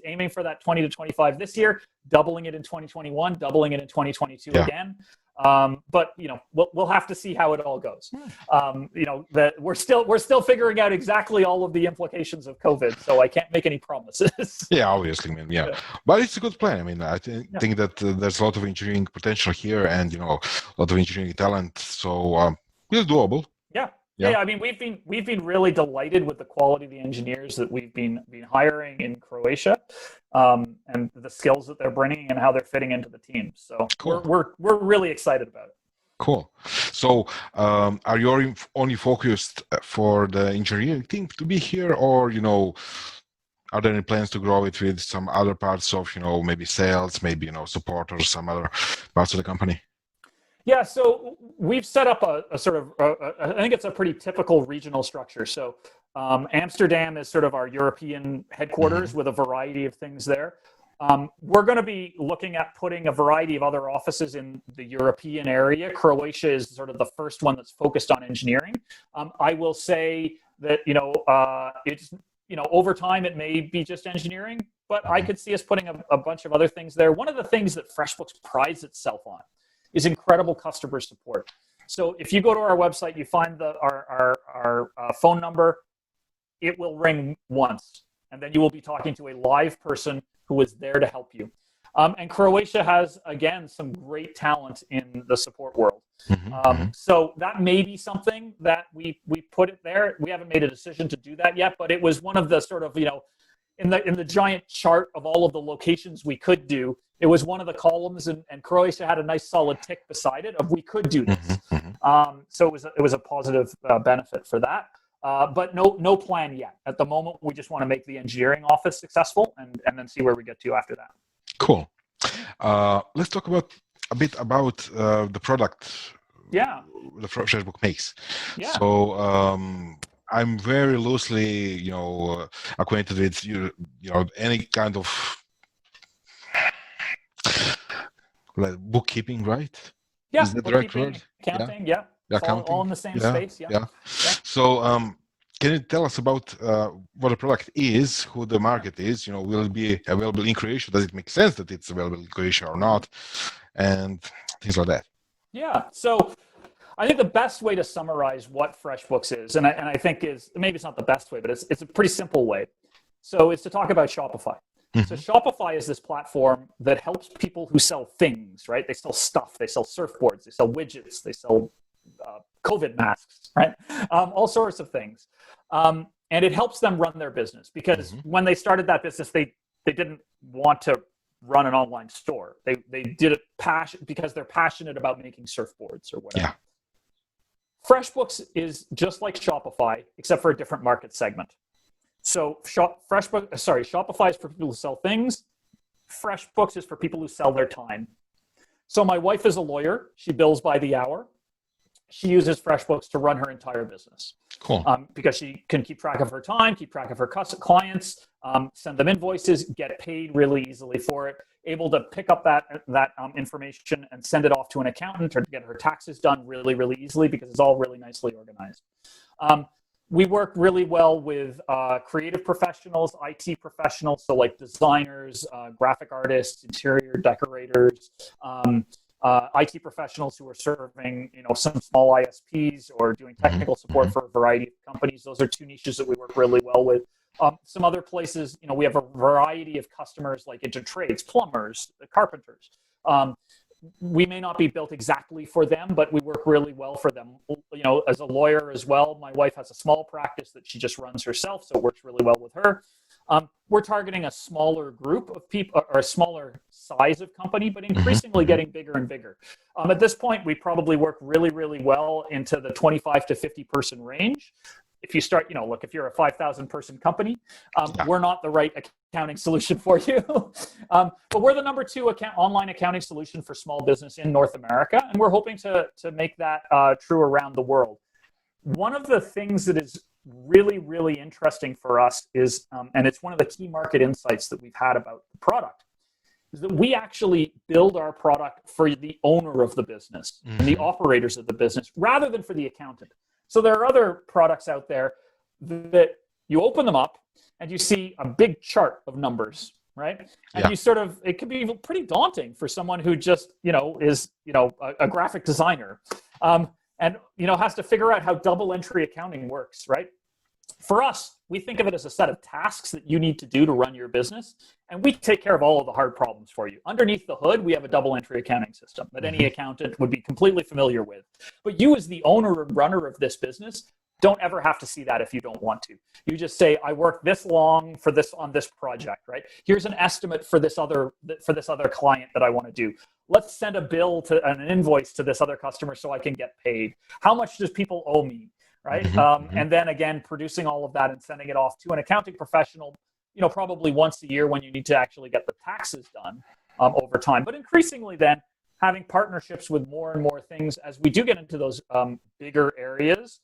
aiming for that 20 to 25 this year, doubling it in 2021, doubling it in 2022 again. But we'll have to see how it all goes. That we're still figuring out exactly all of the implications of COVID, so I can't make any promises. Yeah, obviously, man. Yeah, but it's a good plan. I mean, I think that there's a lot of engineering potential here, and a lot of engineering talent. So it's doable. Yeah. I mean, we've been really delighted with the quality of the engineers that we've been hiring in Croatia, and the skills that they're bringing and how they're fitting into the team. So cool. we're really excited about it. Cool. So are you only focused for the engineering team to be here, or are there any plans to grow it with some other parts of maybe sales, maybe support, or some other parts of the company? Yeah, so we've set up a sort of, I think it's a pretty typical regional structure. So Amsterdam is sort of our European headquarters with a variety of things there. We're going to be looking at putting a variety of other offices in the European area. Croatia is sort of the first one that's focused on engineering. I will say that, it's, over time it may be just engineering, but I could see us putting a bunch of other things there. One of the things that FreshBooks prides itself on is incredible customer support. So if you go to our website, you find our phone number, it will ring once, and then you will be talking to a live person who is there to help you. And Croatia has, again, some great talent in the support world. So that may be something that we put it there. We haven't made a decision to do that yet, but it was one of the sort of, in the giant chart of all of the locations we could do, it was one of the columns, and Croatia had a nice solid tick beside it of we could do this. So it was a positive benefit for that. But no plan yet. At the moment, we just want to make the engineering office successful and then see where we get to after that. Cool. Let's talk a bit about the product. Yeah. The FreshBooks makes. Yeah. So I'm very loosely, acquainted with any kind of bookkeeping, right? Yeah. Is that the right word? Accounting. Yeah. Accounting. All in the same space. Yeah. So Can you tell us about what the product is, who the market is? Will it be available in Croatia? Does it make sense that it's available in Croatia or not? And things like that. Yeah. So I think the best way to summarize what FreshBooks is, and I think is, maybe it's not the best way, but it's a pretty simple way. So it's to talk about Shopify. So Shopify is this platform that helps people who sell things, right? They sell stuff, they sell surfboards, they sell widgets, they sell COVID masks, right? All sorts of things. And it helps them run their business because when they started that business, they didn't want to run an online store. They did it because they're passionate about making surfboards or whatever. Yeah. FreshBooks is just like Shopify, except for a different market segment. So Shopify is for people who sell things. FreshBooks is for people who sell their time. So my wife is a lawyer. She bills by the hour. She uses FreshBooks to run her entire business. Cool. Because she can keep track of her time, keep track of her clients, send them invoices, get paid really easily for it, able to pick up that information and send it off to an accountant or to get her taxes done really, really easily because it's all really nicely organized. We work really well with creative professionals, IT professionals, so like designers, graphic artists, interior decorators, IT professionals who are serving, some small ISPs or doing technical support for a variety of companies. Those are two niches that we work really well with. Some other places, we have a variety of customers like into trades, plumbers, carpenters. We may not be built exactly for them, but we work really well for them. As a lawyer as well, my wife has a small practice that she just runs herself, so it works really well with her. We're targeting a smaller group of people or a smaller size of company, but increasingly getting bigger and bigger. At this point, we probably work really, really well into the 25 to 50 person range. If you start, if you're a 5,000 person company, we're not the right accounting solution for you. But we're the number 2 online accounting solution for small business in North America. And we're hoping to make that true around the world. One of the things that is really, really interesting for us is, and it's one of the key market insights that we've had about the product, is that we actually build our product for the owner of the business and the operators of the business rather than for the accountant. So there are other products out there that you open them up and you see a big chart of numbers, right? And it can be pretty daunting for someone who just, is, a graphic designer and, has to figure out how double entry accounting works, right? For us, we think of it as a set of tasks that you need to do to run your business, and we take care of all of the hard problems for you. Underneath the hood, we have a double entry accounting system that any accountant would be completely familiar with. But you as the owner and runner of this business don't ever have to see that if you don't want to. You just say, I work this long on this project, right? Here's an estimate for this other client that I want to do. Let's send a bill to an invoice to this other customer so I can get paid. How much does people owe me? Right. And then again, producing all of that and sending it off to an accounting professional, probably once a year when you need to actually get the taxes done over time. But increasingly then having partnerships with more and more things as we do get into those bigger areas.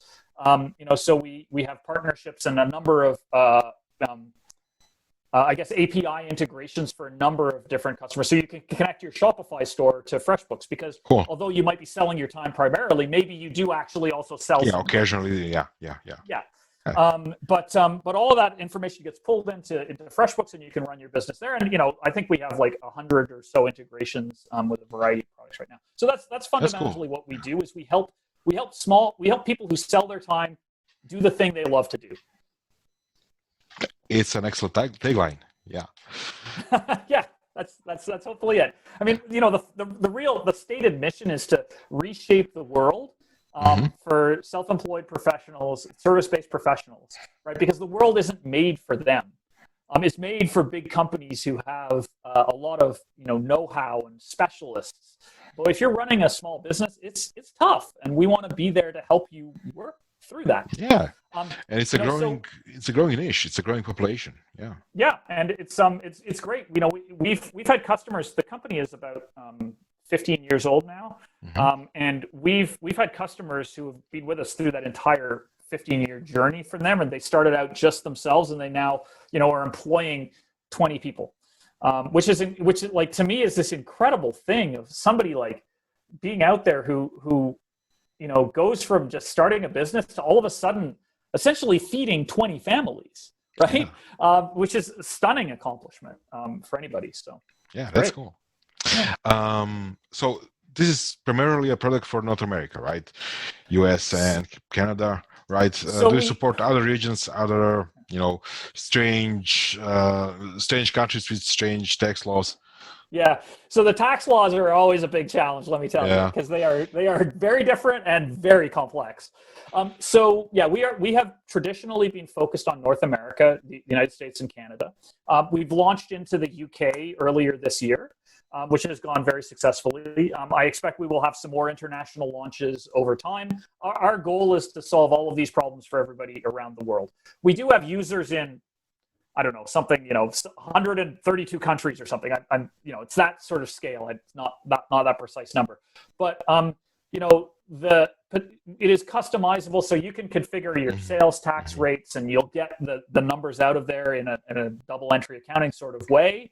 So we have partnerships and a number of API integrations for a number of different customers. So you can connect your Shopify store to FreshBooks because although you might be selling your time primarily, maybe you do actually also sell. Occasionally. Yeah. But all of that information gets pulled into FreshBooks and you can run your business there. And, I think we have like 100 or so integrations with a variety of products right now. So that's fundamentally what we do is we help people who sell their time do the thing they love to do. It's an excellent tagline. Yeah. Yeah, that's hopefully it. I mean, the stated mission is to reshape the world for self-employed professionals, service-based professionals, right? Because the world isn't made for them. It's made for big companies who have a lot of know-how and specialists. But if you're running a small business, it's tough, and we want to be there to help you work through that. Yeah. And it's a growing niche. It's a growing population. Yeah. Yeah, and it's great. We've had customers. The company is about 15 years old now, and we've had customers who have been with us through that entire 15-year journey from them, and they started out just themselves, and they now are employing 20 people, which like to me is this incredible thing of somebody like being out there who goes from just starting a business to all of a sudden essentially feeding 20 families, right? Which is a stunning accomplishment for anybody. So yeah, that's cool. Yeah. So this is primarily a product for North America, right? US and Canada, right? So do you support other regions, other, strange countries with strange tax laws? Yeah. So the tax laws are always a big challenge, let me tell you, because they are very different and very complex. So yeah, we have traditionally been focused on North America, the United States and Canada. We've launched into the UK earlier this year, which has gone very successfully. I expect we will have some more international launches over time. Our goal is to solve all of these problems for everybody around the world. We do have users in, I don't know, something, 132 countries or something. I'm it's that sort of scale. It's not that precise number, but it is customizable, so you can configure your sales tax rates, and you'll get the numbers out of there in a double entry accounting sort of way,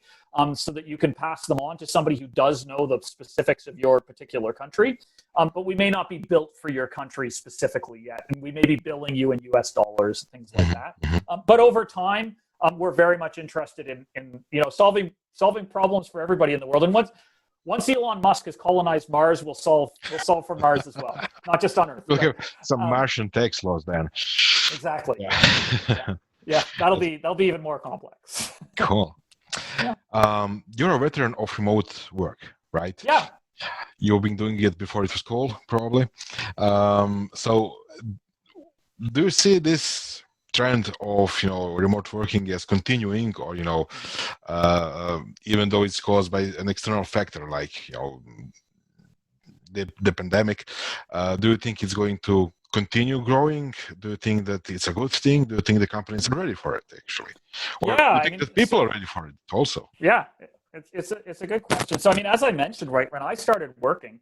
so that you can pass them on to somebody who does know the specifics of your particular country. But we may not be built for your country specifically yet, and we may be billing you in US dollars, things like that. But over time, we're very much interested in solving problems for everybody in the world. And once Elon Musk has colonized Mars, we'll solve for Mars as well, not just on Earth. We'll have some Martian tax laws then. Exactly. Yeah, that'll be even more complex. Cool. Yeah. You're a veteran of remote work, right? Yeah. You've been doing it before it was cool, probably. So, do you see this trend of remote working as continuing, or even though it's caused by an external factor like the pandemic, do you think it's going to continue growing? Do you think that it's a good thing? Do you think the companies are ready for it, actually, or do you think that people are ready for it also? Yeah, it's a good question. So as I mentioned, right, when I started working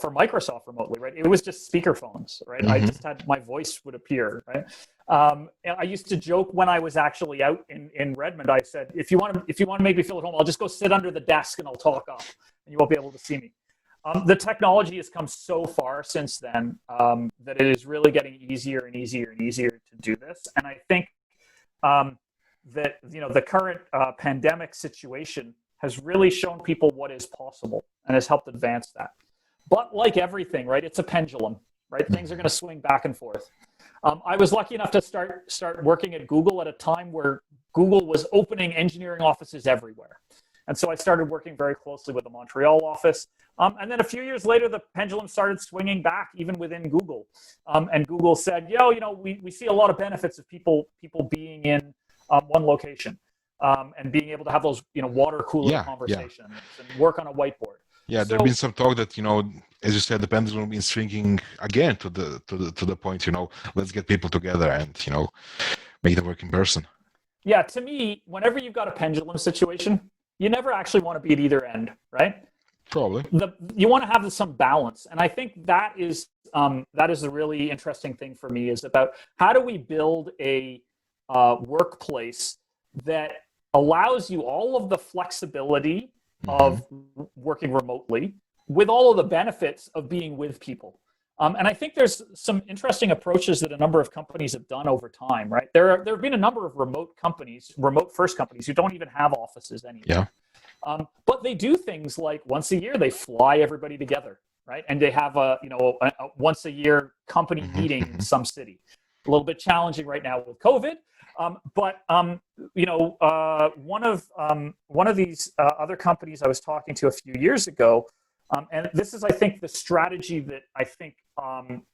for Microsoft remotely, right, it was just speakerphones, right? I just had, my voice would appear, right? And I used to joke when I was actually out in Redmond, I said, if you want to make me feel at home, I'll just go sit under the desk and I'll talk up, and you won't be able to see me. The technology has come so far since then that it is really getting easier and easier and easier to do this. And I think that the current pandemic situation has really shown people what is possible and has helped advance that. But like everything, right, it's a pendulum, right? Things are going to swing back and forth. I was lucky enough to start working at Google at a time where Google was opening engineering offices everywhere. And so I started working very closely with the Montreal office. And then a few years later, the pendulum started swinging back even within Google. And Google said, we see a lot of benefits of people being in one location and being able to have those water cooler conversations and work on a whiteboard. Yeah, there's been some talk that, as you said, the pendulum is swinging again to the point, let's get people together and, make them work in person. Yeah, to me, whenever you've got a pendulum situation, you never actually want to be at either end, right? Probably. You want to have some balance. And I think that is a really interesting thing for me, is about how do we build a workplace that allows you all of the flexibility of working remotely with all of the benefits of being with people. And I think there's some interesting approaches that a number of companies have done over time, right? There have been a number of remote first companies who don't even have offices anymore. Yeah. But they do things like once a year, they fly everybody together, right? And they have a once a year company meeting in some city. A little bit challenging right now with COVID. But one of these other companies I was talking to a few years ago, and this is, I think, the strategy that I think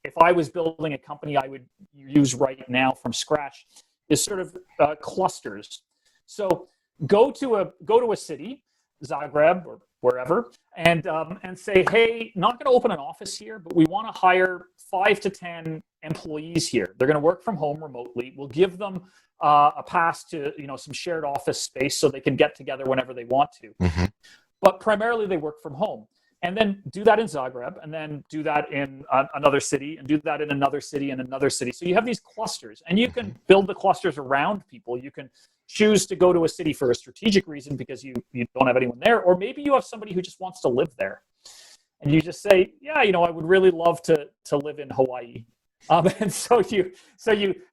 if I was building a company I would use right now from scratch, is sort of clusters. So go to a city, Zagreb or wherever, and say, hey, not going to open an office here, but we want to hire 5 to 10 employees here. They're going to work from home remotely. We'll give them a pass to some shared office space so they can get together whenever they want to. But primarily they work from home. And then do that in Zagreb, and then do that in another city, and do that in another city and another city. So you have these clusters, and you can build the clusters around people. You can choose to go to a city for a strategic reason because you don't have anyone there, or maybe you have somebody who just wants to live there. And you just say, I would really love to live in Hawaii. And so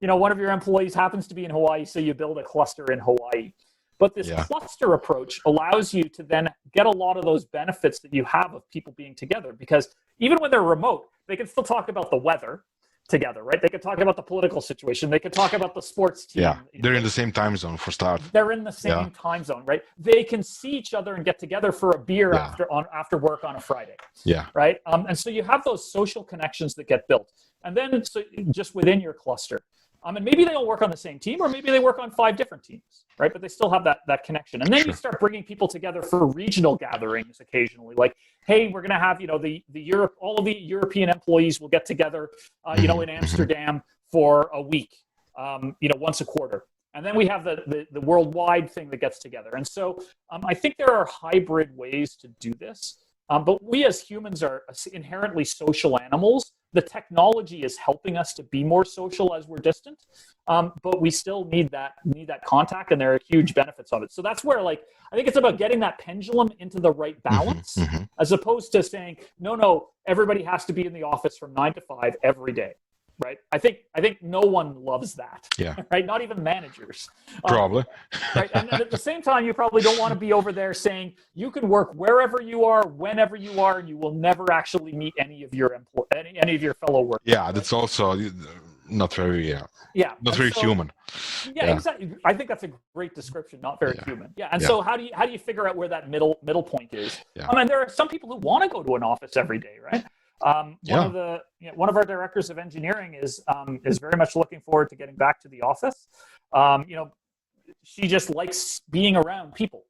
one of your employees happens to be in Hawaii, so you build a cluster in Hawaii. But this cluster approach allows you to then get a lot of those benefits that you have of people being together, because even when they're remote, they can still talk about the weather together, right? They could talk about the political situation. They could talk about the sports team. Yeah, they're in the same time zone for start. They're in the same time zone, right? They can see each other and get together for a beer after work on a Friday. Yeah. Right? And so you have those social connections that get built. And then so just within your cluster. And maybe they all work on the same team, or maybe they work on 5 different teams, right? But they still have that connection. And then you start bringing people together for regional gatherings occasionally. Like, hey, we're going to have, all of the European employees will get together, in Amsterdam for a week, once a quarter. And then we have the worldwide thing that gets together. And so I think there are hybrid ways to do this. But we as humans are inherently social animals. The technology is helping us to be more social as we're distant, but we still need that contact, and there are huge benefits of it. So that's where, I think it's about getting that pendulum into the right balance, as opposed to saying, no, everybody has to be in the office from 9 to 5 every day. Right. I think no one loves that. Yeah. Right. Not even managers. Probably. Right. And at the same time, you probably don't want to be over there saying you can work wherever you are, whenever you are, and you will never actually meet any of your any of your fellow workers. Yeah, that's also not very not very human. Yeah, exactly. I think that's a great description. Not very human. Yeah. And so how do you figure out where that middle point is? Yeah. I mean, there are some people who want to go to an office every day, right? One of our directors of engineering is very much looking forward to getting back to the office. She just likes being around people.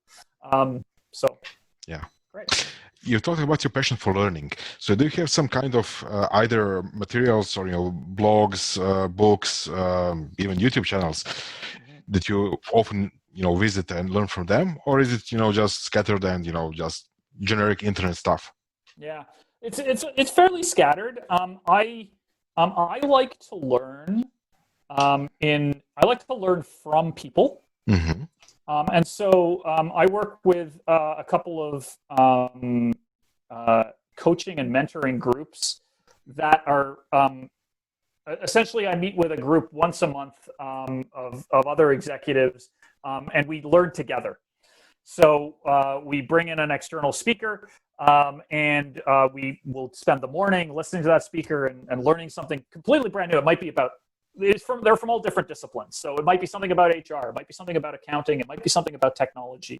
Great. You're talking about your passion for learning. So do you have some kind of either materials or blogs, books, even YouTube channels that you often visit and learn from them, or is it just scattered and just generic internet stuff? Yeah. It's fairly scattered. I like to learn from people. Mm-hmm. And so I work with a couple of coaching and mentoring groups that are essentially, I meet with a group once a month of other executives, and we learn together. So we bring in an external speaker, and we will spend the morning listening to that speaker and learning something completely brand new. It might be they're from all different disciplines. So it might be something about HR, it might be something about accounting, it might be something about technology,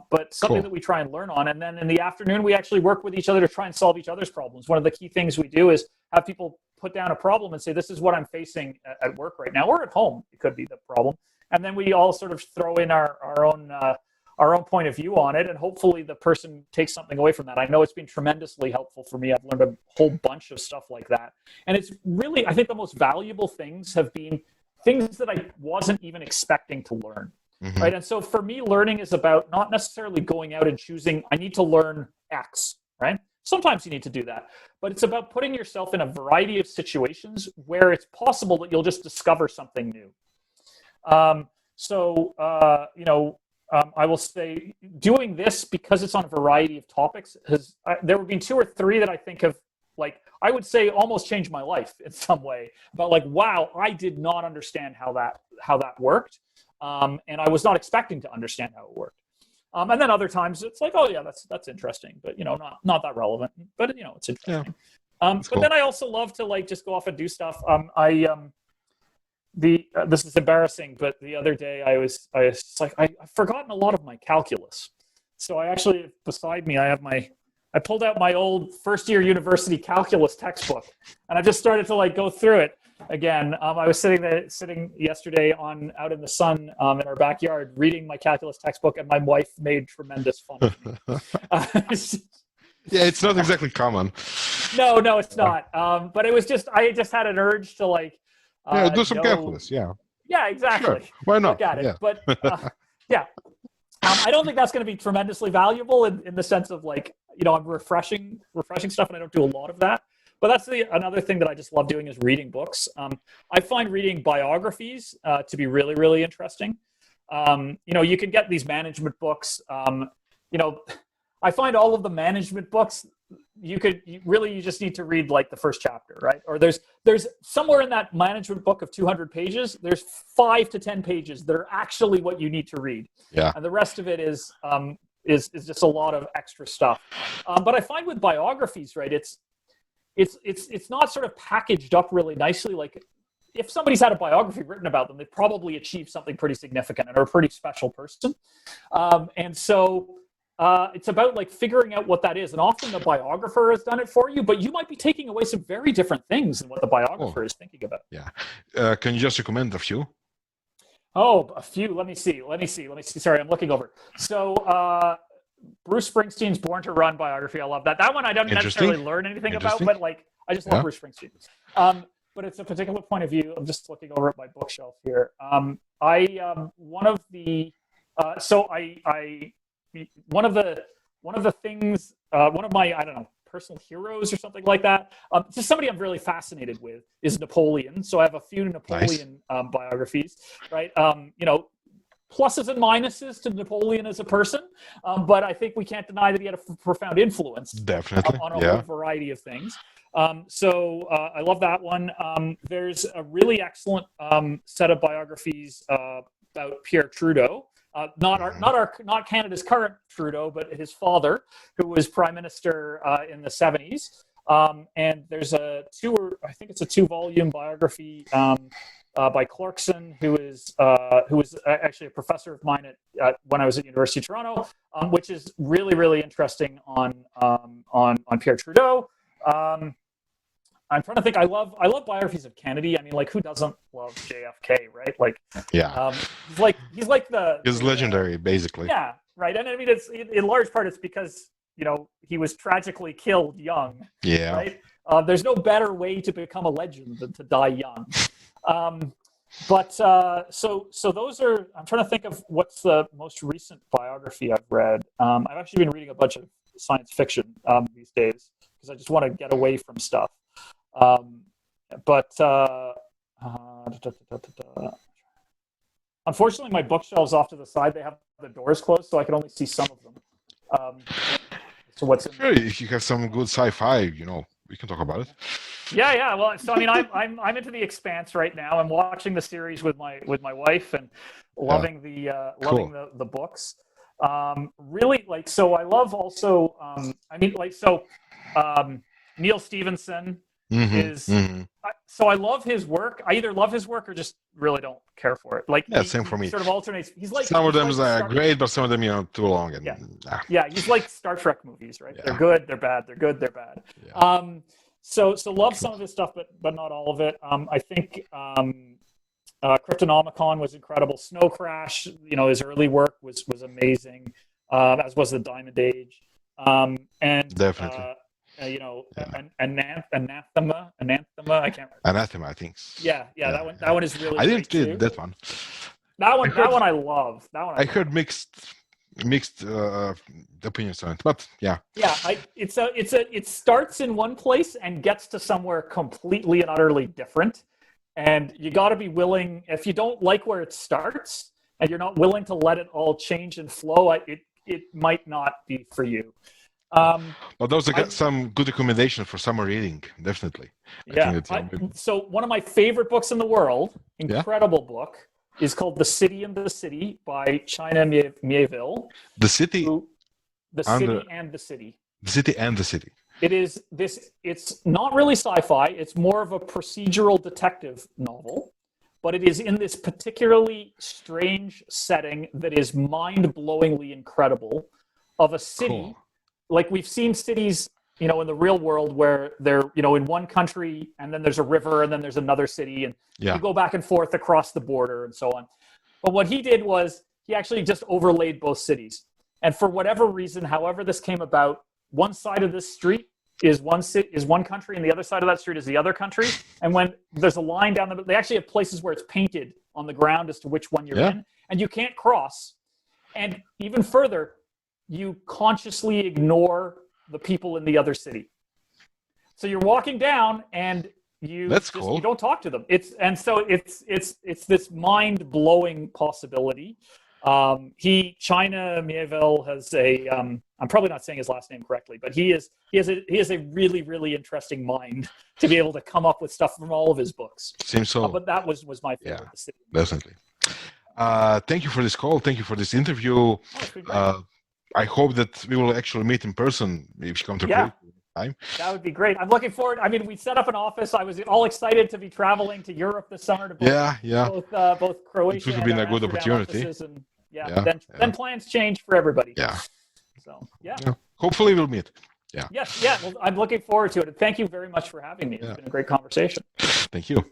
but something that we try and learn on. And then in the afternoon, we actually work with each other to try and solve each other's problems. One of the key things we do is have people put down a problem and say, this is what I'm facing at work right now, or at home. It could be the problem. And then we all sort of throw in our own point of view on it, and hopefully the person takes something away from that. I know it's been tremendously helpful for me. I've learned a whole bunch of stuff like that. And it's really, I think the most valuable things have been things that I wasn't even expecting to learn, right? And so for me, learning is about not necessarily going out and choosing, I need to learn X, right? Sometimes you need to do that, but it's about putting yourself in a variety of situations where it's possible that you'll just discover something new. I will say doing this, because it's on a variety of topics, there have been 2 or 3 that I think have, I would say almost changed my life in some way. But wow, I did not understand how that worked. And I was not expecting to understand how it worked. And then other times it's like, oh yeah, that's interesting, but not that relevant, but it's interesting. Yeah. But then I also love to just go off and do stuff. This is embarrassing, but the other day I've forgotten a lot of my calculus. So I actually, beside me, I pulled out my old first-year university calculus textbook, and I just started to go through it again. I was sitting yesterday out in the sun in our backyard reading my calculus textbook, and my wife made tremendous fun of me. Yeah, it's not exactly common. No, it's not. But it was I just had an urge to do some calculus. Yeah. Yeah, exactly. Sure. Why not? Look at it. Yeah. But I don't think that's going to be tremendously valuable in the sense of I'm refreshing stuff, and I don't do a lot of that. But that's another thing that I just love doing is reading books. I find reading biographies to be really, really interesting. You can get these management books. I find all of the management books, you just need to read like the first chapter, right? Or there's somewhere in that management book of 200 pages, there's 5 to 10 pages that are actually what you need to read. Yeah. And the rest of it is just a lot of extra stuff. But I find with biographies, right, it's not sort of packaged up really nicely. Like if somebody's had a biography written about them, they've probably achieved something pretty significant and are a pretty special person. And so it's about like figuring out what that is. And often the biographer has done it for you, but you might be taking away some very different things than what the biographer is thinking about. Yeah. Can you just recommend a few? Oh, a few. Let me see. Sorry, I'm looking over. So Bruce Springsteen's Born to Run biography. I love that. That one I don't necessarily learn anything about, but like I just love Bruce Springsteen. But it's a particular point of view. I'm just looking over at my bookshelf here. One of the things, one of my, I don't know, personal heroes or something like that. Just somebody I'm really fascinated with is Napoleon. So I have a few Napoleon biographies, right? Pluses and minuses to Napoleon as a person, but I think we can't deny that he had a profound influence on a whole variety of things. So I love that one. There's a really excellent set of biographies about Pierre Trudeau. Not Canada's current Trudeau, but his father, who was prime minister in the 70s. And there's I think it's a 2-volume biography by Clarkson, who was actually a professor of mine when I was at University of Toronto, which is really, really interesting on Pierre Trudeau. I'm trying to think. I love biographies of Kennedy. I mean, like, who doesn't love JFK, right? Like, he's legendary, basically. Yeah, right. And I mean, it's in large part it's because he was tragically killed young. Yeah. Right. There's no better way to become a legend than to die young. So those are. I'm trying to think of what's the most recent biography I've read. I've actually been reading a bunch of science fiction these days because I just want to get away from stuff. Unfortunately, my bookshelves off to the side, they have the doors closed, so I can only see some of them. So what's in there? If you have some good sci-fi, we can talk about it. Yeah. Well, so I mean, I'm into The Expanse right now. I'm watching the series with my wife and loving the books. Really, like, so I love also. Neil Stephenson. So I love his work. I either love his work or just really don't care for it. Like, same for me. Sort of alternates. He's like some of them are great, but some of them too long. And he's like Star Trek movies, right? Yeah. They're good, they're bad. They're good, they're bad. Yeah. So love some of his stuff, but not all of it. I think Cryptonomicon was incredible. Snow Crash, his early work was amazing, as was the Diamond Age. And definitely. Anathema. I can't remember. Anathema, I think. Yeah. That one is really. I didn't read that one. That one I love. I heard mixed opinions on it, but yeah. Yeah, it starts in one place and gets to somewhere completely and utterly different, and you got to be willing. If you don't like where it starts, and you're not willing to let it all change and flow, it might not be for you. Well, those are some good recommendations for summer reading, definitely. So one of my favorite books in the world, incredible book, is called The City and the City by China Miéville. The City? The City and the City. The City and the City. It's not really sci-fi. It's more of a procedural detective novel, but it is in this particularly strange setting that is mind-blowingly incredible of a city. Cool. Like, we've seen cities, in the real world where they're, in one country and then there's a river and then there's another city and you go back and forth across the border and so on. But what he did was he actually just overlaid both cities. And for whatever reason, however this came about, one side of this street is one country and the other side of that street is the other country. And when there's a line down they actually have places where it's painted on the ground as to which one you're in, and you can't cross. And even further, you consciously ignore the people in the other city. So you're walking down and you don't talk to them. It's this mind-blowing possibility. China Miéville has I'm probably not saying his last name correctly, but he has a really, really interesting mind to be able to come up with stuff from all of his books. Seems so. But that was my favorite. Yeah, definitely. Thank you for this call. Thank you for this interview. I hope that we will actually meet in person if you come to Croatia. That would be great. I'm looking forward. I mean, we set up an office. I was all excited to be traveling to Europe this summer to both Croatia. It would have been a good opportunity. And, then plans change for everybody. Yeah. So hopefully we'll meet. Yeah. Yes. Yeah. Well, I'm looking forward to it. Thank you very much for having me. It's been a great conversation. Thank you.